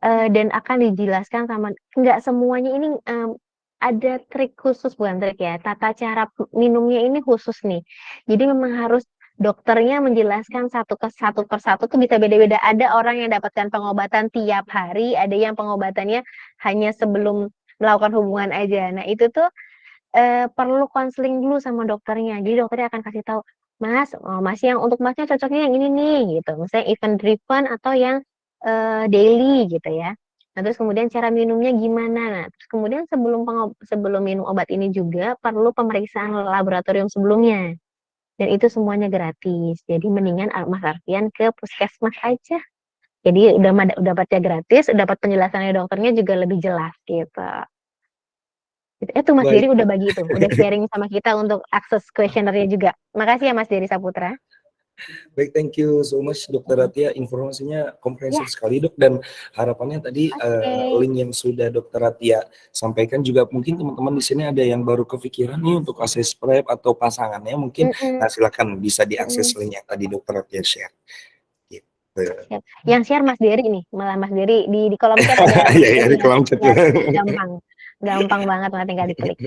Speaker 5: Dan akan dijelaskan sama enggak semuanya ini ada trik khusus, bukan trik ya, tata cara minumnya ini khusus nih. Jadi memang harus dokternya menjelaskan satu persatu tuh bisa beda-beda. Ada orang yang dapatkan pengobatan tiap hari, ada yang pengobatannya hanya sebelum melakukan hubungan aja. Nah, itu tuh perlu konseling dulu sama dokternya. Jadi dokternya akan kasih tahu, "Mas, Mas yang untuk Masnya cocoknya yang ini nih," gitu. Misalnya event driven atau yang daily gitu ya. Nah, terus kemudian cara minumnya gimana. Nah, terus kemudian sebelum minum obat ini juga perlu pemeriksaan laboratorium sebelumnya. Dan itu semuanya gratis. Jadi mendingan Mas Arfian ke puskesmas aja. Jadi udah dapatnya gratis, dapat penjelasannya dokternya juga lebih jelas gitu. Itu Mas
Speaker 1: Baik,
Speaker 5: Dery udah bagi itu, udah sharing sama kita untuk akses kuesionernya juga. Makasih ya Mas Dery Saputra.
Speaker 1: baik, thank you so much Dokter Atia, informasinya
Speaker 5: Ya,
Speaker 1: komprehensif sekali dok, dan harapannya tadi
Speaker 5: oke.
Speaker 1: link yang sudah Dokter Atia sampaikan juga mungkin teman-teman di sini ada yang baru kepikiran nih untuk akses PrEP atau pasangannya mungkin,
Speaker 5: Mhm,
Speaker 1: nah silakan bisa diakses
Speaker 5: mhm.
Speaker 1: link yang tadi Dokter Atia share. Gitu.
Speaker 5: Siap. Yang share Mas Dery nih, malah Mas Dery di kolom chat ada
Speaker 1: Iya, iya, di
Speaker 5: linknya,
Speaker 1: kolom chat.
Speaker 5: ya gampang. Gampang banget, tinggal diklik.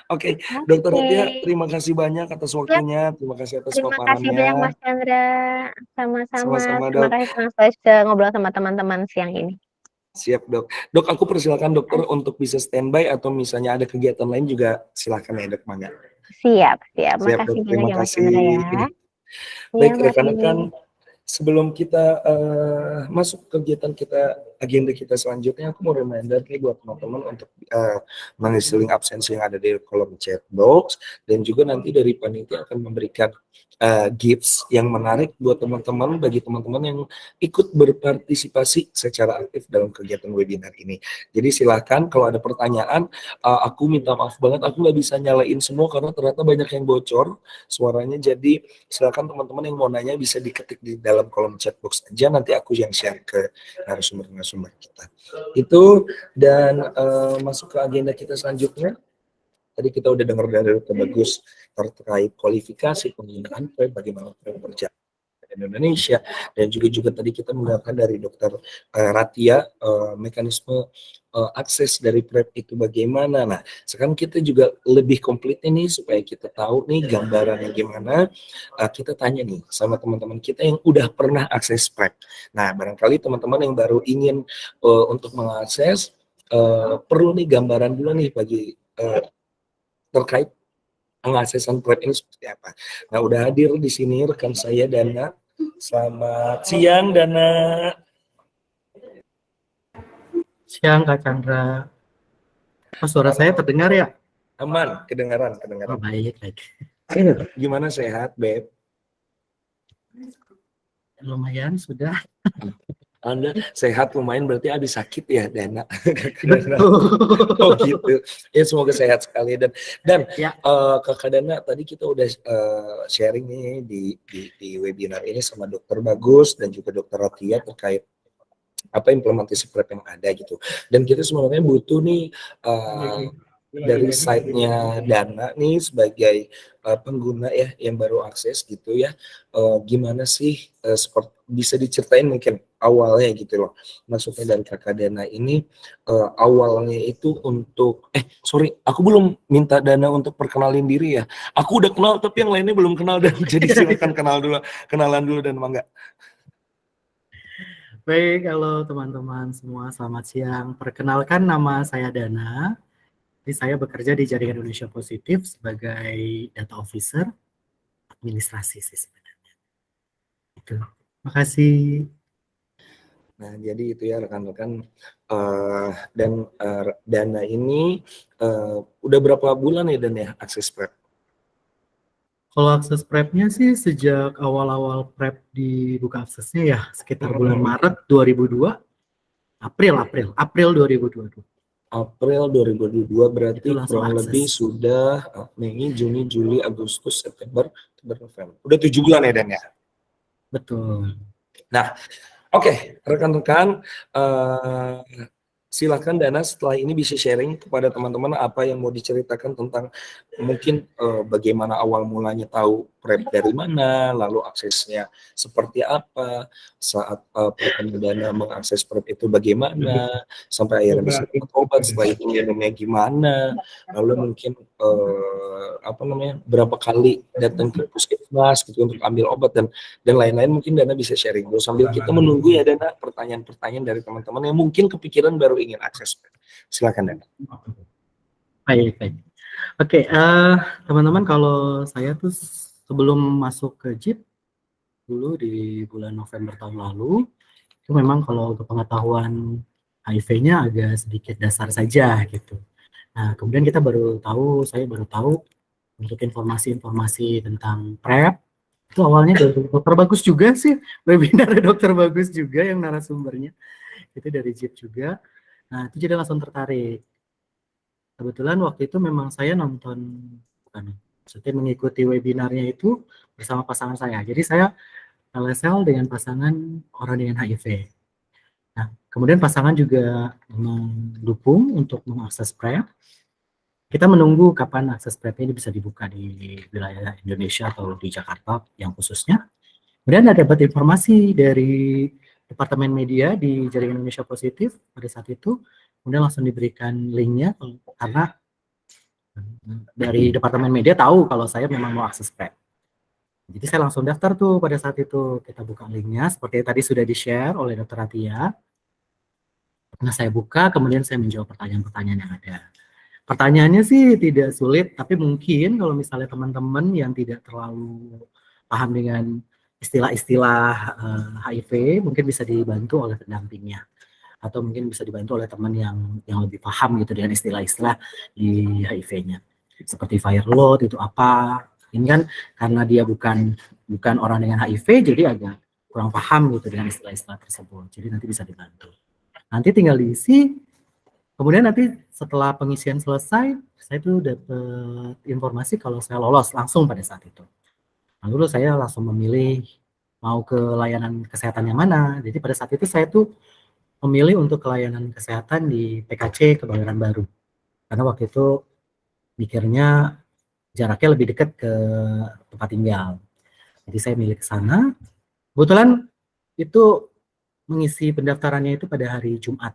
Speaker 1: Oke, Dokter Atia,
Speaker 5: Oke.
Speaker 1: terima kasih banyak atas
Speaker 5: Siap.
Speaker 1: waktunya, terima kasih atas
Speaker 5: Terima kasih banyak
Speaker 1: paparannya.
Speaker 5: Mas Chandra. Sama-sama.
Speaker 1: Sama-sama
Speaker 5: Terima
Speaker 1: dok.
Speaker 5: kasih senang sekali bisa ngobrol sama teman-teman siang ini.
Speaker 1: Siap dok. Dok, aku persilakan dokter
Speaker 5: Oke.
Speaker 1: untuk bisa standby atau misalnya ada kegiatan lain juga silakan ya dok, mangga.
Speaker 5: Siap, siap.
Speaker 1: Siap dok,
Speaker 5: Makasih banyak
Speaker 1: terima
Speaker 5: ya Mas Chandra ya.
Speaker 1: kasih.
Speaker 5: Iya,
Speaker 1: Baik rekan-rekan,
Speaker 5: mari.
Speaker 1: sebelum kita masuk kegiatan kita, agenda kita selanjutnya, aku mau reminder nih buat teman-teman untuk mengisi link absensi yang ada di kolom chat box, dan juga nanti dari panitia akan memberikan gifts yang menarik buat teman-teman, bagi teman-teman yang ikut berpartisipasi secara aktif dalam kegiatan webinar ini. Jadi silahkan kalau ada pertanyaan, aku minta maaf banget, aku nggak bisa nyalain semua karena ternyata banyak yang bocor suaranya, jadi silakan teman-teman yang mau nanya bisa diketik di dalam kolom chat box aja, nanti aku yang share ke narasumber-narasumber kita. Itu, dan masuk ke agenda kita selanjutnya. Tadi kita udah dengar dari Dr. Bagus terkait kualifikasi penggunaan PrEP, bagaimana PrEP berjalan di Indonesia, dan juga tadi kita mendengarkan dari Dr. Ratia mekanisme akses dari PrEP itu bagaimana. Nah, sekarang kita juga lebih komplit ini supaya kita tahu nih gambarannya gimana. Kita tanya nih sama teman-teman kita yang udah pernah akses PrEP. Nah, barangkali teman-teman yang baru ingin untuk mengakses, perlu nih gambaran dulu nih bagi terkait pengaksesan PrEP ini seperti apa. Nah, udah hadir di sini rekan saya Dana. Selamat siang Dana.
Speaker 3: Siang Kak Chandra. Oh, suara saya terdengar ya?
Speaker 1: Aman, kedengaran.
Speaker 3: Oh, baik, baik.
Speaker 1: Gimana, sehat, Beb?
Speaker 3: Lumayan sudah.
Speaker 1: Anda sehat lumayan, berarti ada sakit ya, Dana?
Speaker 3: Betul.
Speaker 1: Oh gitu. Ya, semoga sehat sekali. Dan
Speaker 3: Ya.
Speaker 1: Kakak Dana, tadi kita udah sharing nih di webinar ini sama Dokter Bagus dan juga Dokter Ratia terkait apa implementasi PrEP yang ada gitu. Dan kita sebenarnya butuh nih dari site-nya Dana nih sebagai pengguna ya yang baru akses gitu ya, gimana sih seperti bisa diceritain mungkin awalnya gitu loh, maksudnya dari Kakak Dana ini awalnya itu untuk sorry, aku belum minta Dana untuk perkenalin diri ya, aku udah kenal tapi yang lainnya belum kenal, dan jadi silakan kenalan dulu dan mangga.
Speaker 3: Baik, halo teman-teman semua, selamat siang. Perkenalkan, nama saya Dana. Jadi saya bekerja di Jaringan Indonesia Positif sebagai data officer, administrasi sih sebenarnya. Itu. Makasih.
Speaker 1: Nah, jadi itu ya rekan-rekan, dan Dana ini udah berapa bulan ya Dan ya akses PrEP?
Speaker 3: Kalau akses prep-nya sih sejak awal-awal prep dibuka aksesnya ya sekitar bulan Maret 2002, April 2022.
Speaker 1: April 2022 berarti
Speaker 3: Itu langsung
Speaker 1: kurang lebih
Speaker 3: akses.
Speaker 1: sudah Mei, Juni, Juli, Agustus, September, Oktober, November. Udah 7 bulan ya Dan ya?
Speaker 3: Betul.
Speaker 1: Nah, oke, rekan-rekan, silakan Dana setelah ini bisa sharing kepada teman-teman apa yang mau diceritakan tentang mungkin bagaimana awal mulanya tahu prep dari mana, lalu aksesnya seperti apa, saat pertama Dana mengakses prep itu bagaimana, sampai akhirnya bisa dapat obat, setelah itu minumnya gimana, lalu mungkin apa namanya, berapa kali datang ke puskesmas gitu untuk ambil obat dan lain-lain. Mungkin Dana bisa sharing dulu sambil kita menunggu ya Dana pertanyaan-pertanyaan dari teman-teman yang mungkin kepikiran baru ingin akses. Silakan Dana.
Speaker 3: Baik. Oke, teman-teman, kalau saya tuh sebelum masuk ke JIP dulu di bulan November tahun lalu, itu memang kalau untuk pengetahuan HIV-nya agak sedikit dasar saja gitu. Nah, kemudian saya baru tahu untuk informasi-informasi tentang PrEP, itu awalnya dari Dokter Bagus juga sih, webinar Dokter Bagus juga yang narasumbernya, itu dari JIP juga. Nah, itu jadi langsung tertarik. Kebetulan waktu itu memang saya maksudnya mengikuti webinarnya itu bersama pasangan saya. Jadi saya LSL dengan pasangan orang dengan HIV. Nah, kemudian pasangan juga mendukung untuk mengakses PrEP. Kita menunggu kapan akses PrEP ini bisa dibuka di wilayah Indonesia atau di Jakarta yang khususnya. Kemudian ada dapat informasi dari Departemen Media di Jaringan Indonesia Positif pada saat itu. Kemudian langsung diberikan linknya karena dari Departemen Media tahu kalau saya memang mau akses PrEP. Jadi saya langsung daftar tuh pada saat itu. Kita buka linknya seperti tadi sudah di-share oleh Dr. Atia. Nah, saya buka, kemudian saya menjawab pertanyaan-pertanyaan yang ada. Pertanyaannya sih tidak sulit, tapi mungkin kalau misalnya teman-teman yang tidak terlalu paham dengan istilah-istilah HIV, mungkin bisa dibantu oleh pendampingnya. Atau mungkin bisa dibantu oleh teman yang lebih paham gitu dengan istilah-istilah di HIV-nya. Seperti viral load itu apa. Ini kan karena dia bukan orang dengan HIV, jadi agak kurang paham gitu dengan istilah-istilah tersebut. Jadi nanti bisa dibantu. Nanti tinggal diisi. Kemudian nanti setelah pengisian selesai, saya tuh dapat informasi kalau saya lolos langsung pada saat itu. Lalu saya langsung memilih mau ke layanan kesehatan yang mana. Jadi pada saat itu saya tuh memilih untuk layanan kesehatan di PKC Kebayoran Baru. Karena waktu itu mikirnya jaraknya lebih dekat ke tempat tinggal. Jadi saya milih ke sana. Kebetulan itu mengisi pendaftarannya itu pada hari Jumat.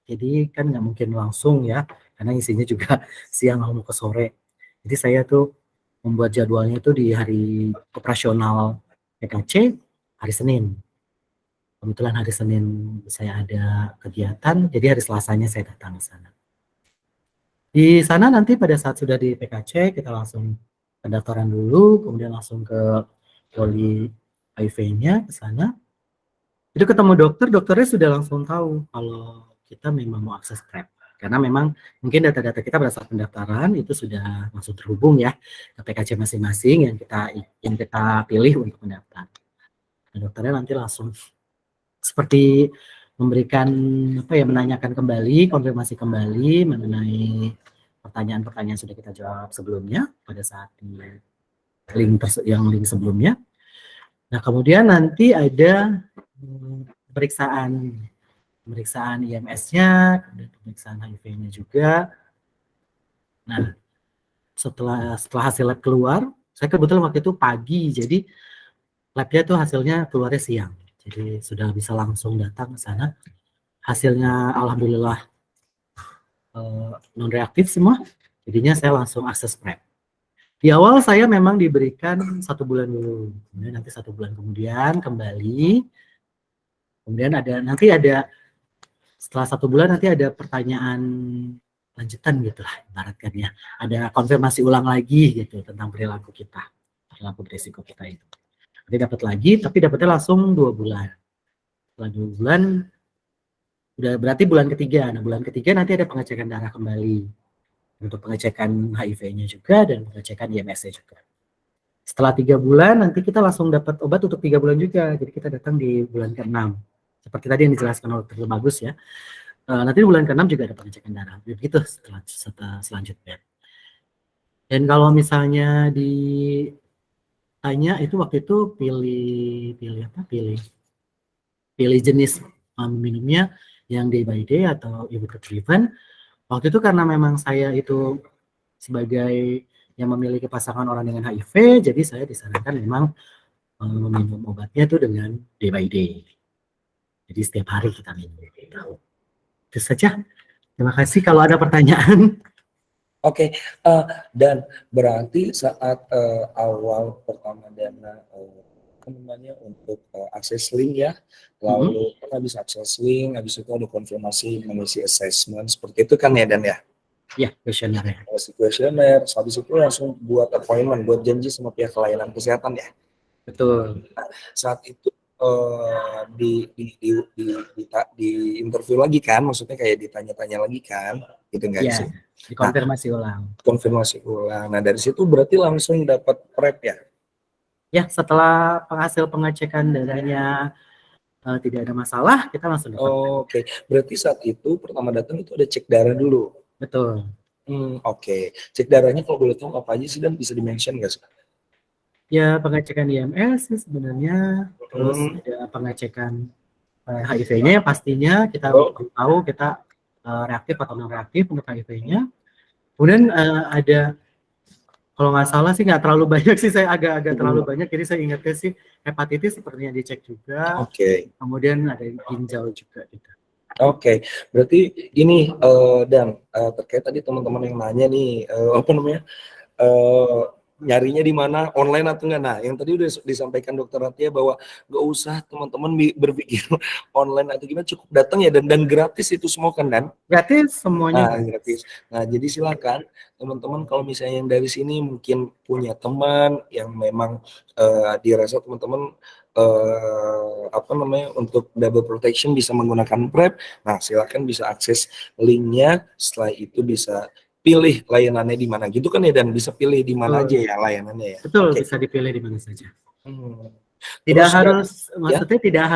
Speaker 3: Jadi kan nggak mungkin langsung ya, karena isinya juga siang mau ke sore. Jadi saya tuh membuat jadwalnya itu di hari operasional PKC hari Senin. Kebetulan hari Senin saya ada kegiatan, jadi hari Selasanya saya datang ke sana. Di sana nanti pada saat sudah di PKC, kita langsung pendaftaran dulu, kemudian langsung ke poli HIV-nya ke sana. Itu ketemu dokternya sudah langsung tahu kalau kita memang mau akses PrEP. Karena memang mungkin data-data kita pada saat pendaftaran itu sudah langsung terhubung ya ke PKC masing-masing yang kita pilih untuk mendaftar. Nah, dokternya nanti langsung seperti memberikan menanyakan kembali, konfirmasi kembali mengenai pertanyaan-pertanyaan sudah kita jawab sebelumnya pada saat di link sebelumnya. Nah, kemudian nanti ada pemeriksaan IMS-nya, kemudian pemeriksaan HIV-nya juga. Nah, setelah hasil lab keluar, saya kebetulan waktu itu pagi, jadi labnya tuh hasilnya keluarnya siang. Jadi sudah bisa langsung datang ke sana. Hasilnya alhamdulillah non reaktif semua. Jadinya saya langsung akses PrEP. Di awal saya memang diberikan 1 bulan dulu. Kemudian nanti 1 bulan kemudian kembali. Kemudian ada setelah 1 bulan nanti ada pertanyaan lanjutan gitulah ibaratkan ya. Ada konfirmasi ulang lagi gitu tentang perilaku berisiko kita itu. Nanti dapat lagi, tapi dapatnya langsung 2 bulan. Setelah 2 bulan, udah berarti bulan ketiga. Nah, bulan ketiga nanti ada pengecekan darah kembali. Untuk pengecekan HIV-nya juga dan pengecekan IMS-nya juga. Setelah 3 bulan nanti kita langsung dapat obat untuk 3 bulan juga. Jadi kita datang di bulan ke-6. Seperti tadi yang dijelaskan oleh Dr. Bagus ya. Nanti di bulan ke-6 juga ada pengecekan darah. Begitu selanjutnya. Dan kalau misalnya ditanya itu waktu itu pilih jenis minumnya yang day by day atau event driven. Waktu itu karena memang saya itu sebagai yang memiliki pasangan orang dengan HIV, jadi saya disarankan memang meminum obatnya itu dengan day by day. Jadi setiap hari kita minum. Itu saja. Terima kasih. Kalau ada pertanyaan.
Speaker 1: Oke, dan berarti saat awal pertama Dana namanya untuk akses link ya, lalu habis akses link, habis itu ada konfirmasi mengisi assessment seperti itu kan ya Dan ya?
Speaker 3: Ya, kuesioner.
Speaker 1: Kuesioner, habis itu langsung buat appointment, buat janji sama pihak layanan kesehatan ya.
Speaker 3: Betul.
Speaker 1: Saat itu di interview lagi kan, maksudnya kayak ditanya-tanya lagi kan, gitu nggak
Speaker 3: ya,
Speaker 1: sih?
Speaker 3: Dikonfirmasi ulang.
Speaker 1: Konfirmasi ulang. Nah dari situ berarti langsung dapat prep ya?
Speaker 3: Ya, setelah hasil pengecekan darahnya tidak ada masalah, kita langsung dapat.
Speaker 1: Oke. Berarti saat itu pertama datang itu ada cek darah dulu.
Speaker 3: Betul.
Speaker 1: Oke. Cek darahnya kalau boleh tahu apa aja sih Dan, bisa di-mention nggak sih?
Speaker 3: Ya, pengecekan IMS sih sebenarnya, terus ada pengecekan HIV-nya pastinya kita tahu kita reaktif atau non reaktif untuk HIV-nya. Kemudian ada, kalau nggak salah sih nggak terlalu banyak sih, saya agak terlalu banyak, jadi saya ingatnya sih hepatitis sepertinya dicek juga.
Speaker 1: Oke.
Speaker 3: Kemudian ada ginjal juga gitu.
Speaker 1: Oke, berarti ini Dan terkait tadi teman-teman yang nanya nih apa namanya nyarinya di mana, online atau enggak. Nah, yang tadi udah disampaikan Dokter Ratia bahwa nggak usah teman-teman berpikir online atau gimana, cukup datang ya dan gratis itu semua kan Dan?
Speaker 3: Gratis semuanya.
Speaker 1: Nah, gratis. Nah, jadi silakan teman-teman kalau misalnya yang dari sini mungkin punya teman yang memang dirasa teman-teman apa namanya untuk double protection bisa menggunakan PrEP. Nah, silakan bisa akses linknya. Setelah itu bisa pilih layanannya di mana gitu kan ya, dan bisa pilih di mana aja ya layanannya ya.
Speaker 3: Betul, bisa dipilih di mana saja. Tidak
Speaker 1: Terus,
Speaker 3: harus,
Speaker 1: ya?
Speaker 3: maksudnya tidak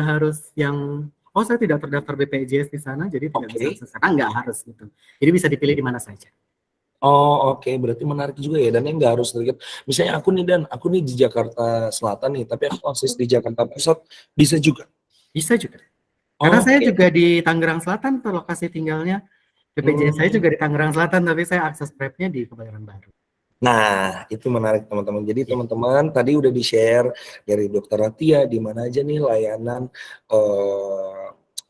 Speaker 3: harus yang saya tidak terdaftar BPJS di sana, jadi tidak bisa akses sana, nggak harus gitu. Jadi bisa dipilih di mana saja.
Speaker 1: Oh oke, berarti menarik juga ya, dan yang nggak harus terlihat. Misalnya aku nih di Jakarta Selatan nih, tapi aku akses di Jakarta Pusat, bisa juga?
Speaker 3: Bisa juga. Karena saya juga di Tangerang Selatan, lokasi tinggalnya. BPJS saya juga di Tangerang Selatan, tapi saya akses PrEP-nya di Kebayoran Baru.
Speaker 1: Nah, itu menarik teman-teman. Jadi teman-teman tadi udah di-share dari Dokter Ratia di mana aja nih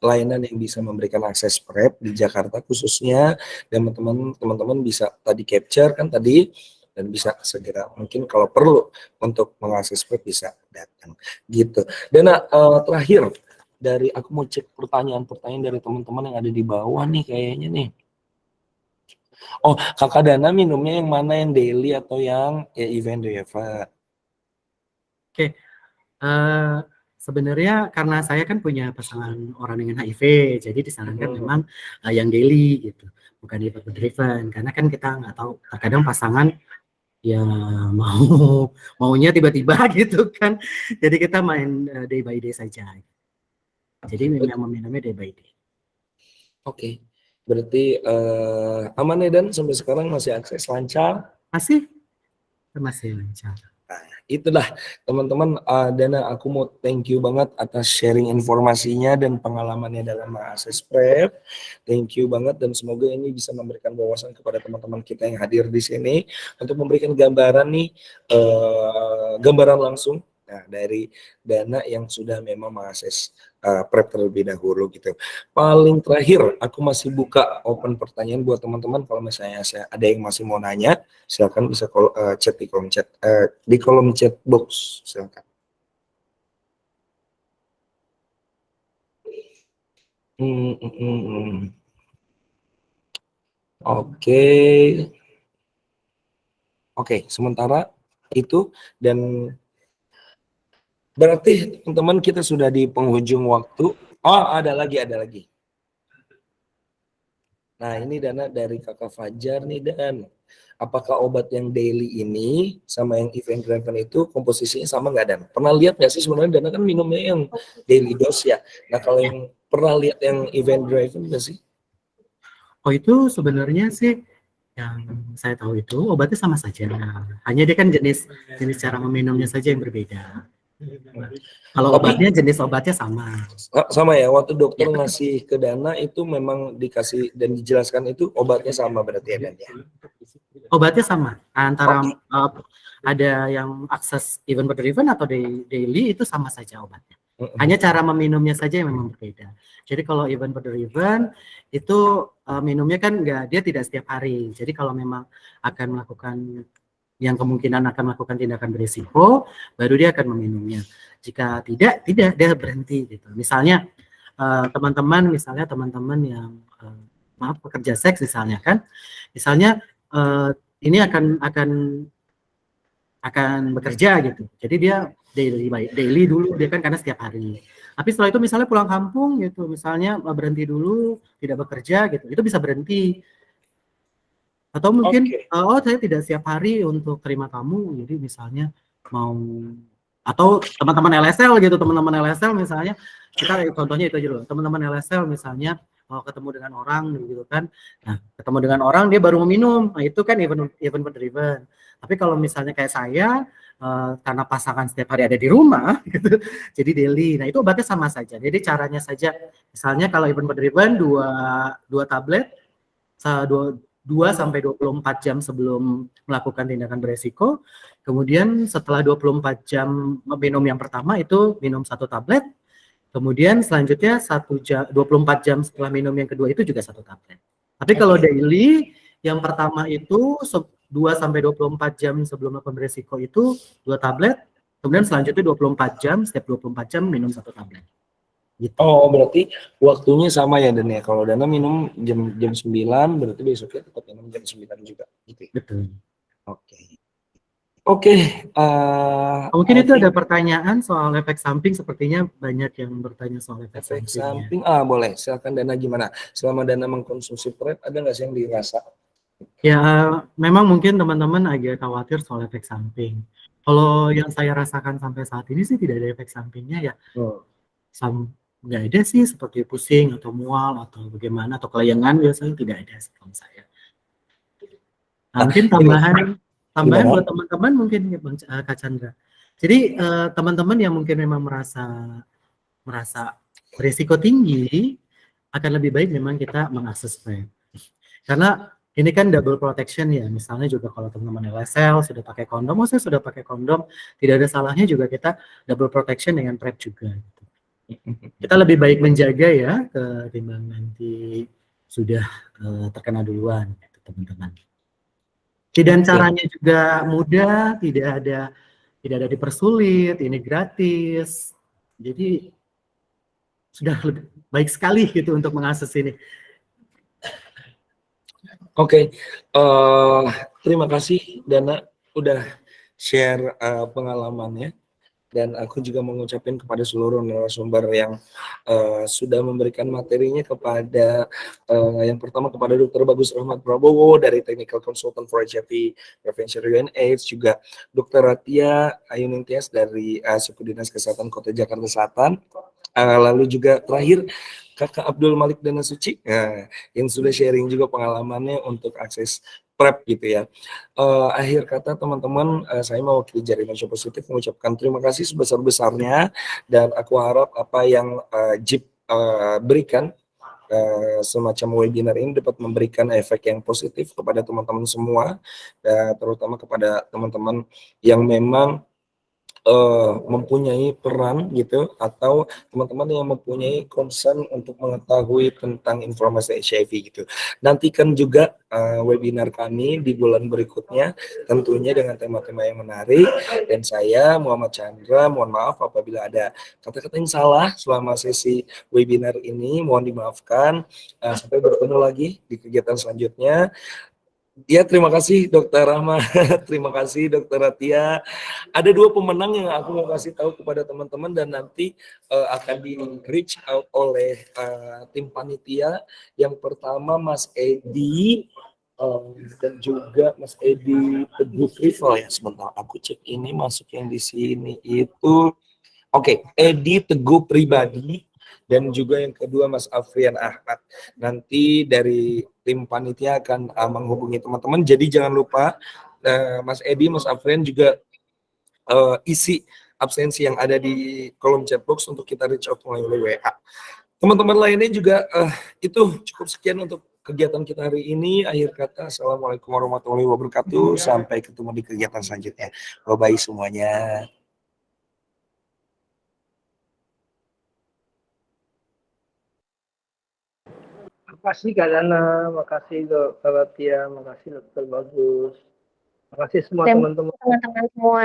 Speaker 1: layanan yang bisa memberikan akses PrEP di Jakarta khususnya, dan teman-teman bisa tadi capture kan tadi, dan bisa segera mungkin kalau perlu untuk mengakses PrEP bisa datang gitu. Dan terakhir dari aku mau cek pertanyaan-pertanyaan dari teman-teman yang ada di bawah nih kayaknya nih. Oh, Kakak Dana minumnya yang mana, yang daily atau yang event driven?
Speaker 3: Oke. Sebenarnya karena saya kan punya pasangan orang dengan HIV, jadi disarankan memang yang daily gitu, bukan event driven, karena kan kita nggak tahu, terkadang pasangan ya maunya tiba-tiba gitu kan, jadi kita main day by day saja. Jadi memang meminumnya day by day.
Speaker 1: Oke, berarti aman ya Dan, sampai sekarang masih akses lancar?
Speaker 3: Masih lancar.
Speaker 1: Nah, itulah teman-teman, Dana, aku mau thank you banget atas sharing informasinya dan pengalamannya dalam mengakses PrEP. Thank you banget, dan semoga ini bisa memberikan wawasan kepada teman-teman kita yang hadir di sini untuk memberikan gambaran nih, gambaran langsung dari Dana yang sudah memang mengakses PrEP terlebih dahulu gitu. Paling terakhir, aku masih buka open pertanyaan buat teman-teman. Kalau misalnya ada yang masih mau nanya, silakan bisa chat di kolom chat box, silakan. Oke, sementara itu, dan berarti teman-teman kita sudah di penghujung waktu. Oh, ada lagi. Nah, ini Dana dari Kakak Fajar nih, Dan. Apakah obat yang daily ini sama yang event driven itu komposisinya sama nggak, Dan? Pernah lihat nggak sih sebenarnya Dana kan minumnya yang daily dose ya. Nah, kalau yang pernah lihat yang event driven nggak sih?
Speaker 3: Oh, itu sebenarnya sih yang saya tahu itu obatnya sama saja. Hanya dia kan jenis cara meminumnya saja yang berbeda. Kalau
Speaker 1: Tapi
Speaker 3: obatnya jenis obatnya sama.
Speaker 1: sama ya, waktu dokter
Speaker 3: Ya.
Speaker 1: ngasih ke Dana itu memang dikasih dan dijelaskan itu obatnya sama berarti ya, Dan ya?
Speaker 3: Obatnya sama. Antara
Speaker 1: Oke.
Speaker 3: ada yang akses event driven atau daily itu sama saja obatnya.
Speaker 1: Mm-mm.
Speaker 3: Hanya cara meminumnya saja yang memang berbeda. Jadi kalau event driven itu minumnya kan dia tidak setiap hari. Jadi kalau memang akan melakukan yang kemungkinan akan melakukan tindakan berisiko, baru dia akan meminumnya. Jika tidak dia berhenti gitu. Misalnya teman-teman yang maaf pekerja seks misalnya kan, misalnya ini akan bekerja gitu. Jadi dia daily dulu dia kan karena setiap hari. Tapi setelah itu misalnya pulang kampung gitu, misalnya berhenti dulu, tidak bekerja gitu, itu bisa berhenti. Atau mungkin
Speaker 1: Oke.
Speaker 3: saya tidak setiap hari untuk terima tamu, jadi misalnya mau atau teman-teman LSL gitu, teman-teman LSL misalnya kita contohnya itu aja dulu, teman-teman LSL misalnya mau ketemu dengan orang gitu kan, nah ketemu dengan orang dia baru meminum, nah itu kan event driven. Tapi kalau misalnya kayak saya karena pasangan setiap hari ada di rumah gitu, jadi daily, nah itu obatnya sama saja. Jadi caranya saja, misalnya kalau event driven dua tablet, 2 sampai 24 jam sebelum melakukan tindakan beresiko. Kemudian setelah 24 jam minum yang pertama itu minum 1 tablet. Kemudian selanjutnya 24 jam setelah minum yang kedua itu juga 1 tablet. Tapi kalau daily yang pertama itu 2 sampai 24 jam sebelum melakukan beresiko itu 2 tablet. Kemudian selanjutnya 24 jam, setiap 24 jam minum 1 tablet. Gitu.
Speaker 1: Oh, berarti waktunya sama ya, Dan ya. Kalau Dana minum jam 9, berarti besoknya tetap minum jam 9 juga gitu ya?
Speaker 3: Betul.
Speaker 1: Oke.
Speaker 3: Mungkin itu ada pertanyaan soal efek samping, sepertinya banyak yang bertanya soal efek
Speaker 1: samping. Boleh. Silakan Dana, gimana? Selama Dana mengkonsumsi PrEP, ada nggak sih yang dirasa?
Speaker 3: Ya, memang mungkin teman-teman agak khawatir soal efek samping. Kalau yang saya rasakan sampai saat ini sih tidak ada efek sampingnya ya. Nggak ada sih seperti pusing atau mual atau bagaimana atau kelayangan, biasanya tidak ada kalau saya. Nah, mungkin tambahan buat teman-teman mungkin ya Bang Kak Chandra. Jadi teman-teman yang mungkin memang merasa berisiko tinggi, akan lebih baik memang kita mengakses PrEP. Karena ini kan double protection ya, misalnya juga kalau teman-teman LSL sudah pakai kondom, saya sudah pakai kondom, tidak ada salahnya juga kita double protection dengan PrEP juga. Gitu. Kita lebih baik menjaga ya, ketimbang nanti sudah terkena duluan, gitu, teman-teman. Dan caranya juga mudah, tidak ada dipersulit, ini gratis. Jadi sudah lebih baik sekali gitu untuk mengakses ini.
Speaker 1: Oke. Terima kasih Dana udah share pengalamannya, dan aku juga mengucapkan kepada seluruh narasumber yang sudah memberikan materinya, kepada yang pertama kepada Dr. Bagus Rahmat Prabowo dari Technical Consultant for HIV Prevention and AIDS, juga Dr. Ratia Ayunintias dari Suku Dinas Kesehatan Kota Jakarta Selatan, lalu juga terakhir Kakak Abdul Malik Dana Suci yang sudah sharing juga pengalamannya untuk akses PrEP gitu ya. Akhir kata teman-teman, saya mewakili Jaringan Indonesia Positif mengucapkan terima kasih sebesar-besarnya, dan aku harap apa yang JIP berikan semacam webinar ini dapat memberikan efek yang positif kepada teman-teman semua, terutama kepada teman-teman yang memang mempunyai peran gitu, atau teman-teman yang mempunyai concern untuk mengetahui tentang informasi HIV gitu. Nantikan juga webinar kami di bulan berikutnya, tentunya dengan tema-tema yang menarik. Dan saya Muhammad Chandra, mohon maaf apabila ada kata-kata yang salah selama sesi webinar ini, mohon dimaafkan. Sampai bertemu lagi di kegiatan selanjutnya. Ya, terima kasih Dokter Rahma, terima kasih Dokter Atia. Ada 2 pemenang yang aku mau kasih tahu kepada teman-teman dan nanti akan di reach out oleh tim panitia. Yang pertama Mas Edi dan juga Mas Edi Teguh Rival ya. Sebentar, aku cek ini masuk yang di sini itu. Oke, Edi Teguh Pribadi dan juga yang kedua Mas Afrian Ahmad. Nanti dari tim panitia akan menghubungi teman-teman. Jadi jangan lupa Mas Edi, Mas Afrian juga isi absensi yang ada di kolom chat box untuk kita reach out melalui WA. Teman-teman lainnya juga itu cukup sekian untuk kegiatan kita hari ini. Akhir kata, Assalamualaikum warahmatullahi wabarakatuh. Sampai ketemu di kegiatan selanjutnya. Bye-bye semuanya.
Speaker 6: Makasih Kak Dana, makasih Dokter Atia, makasih Dokter Bagus, makasih semua
Speaker 5: Dan
Speaker 6: teman-teman.
Speaker 5: teman-teman semua.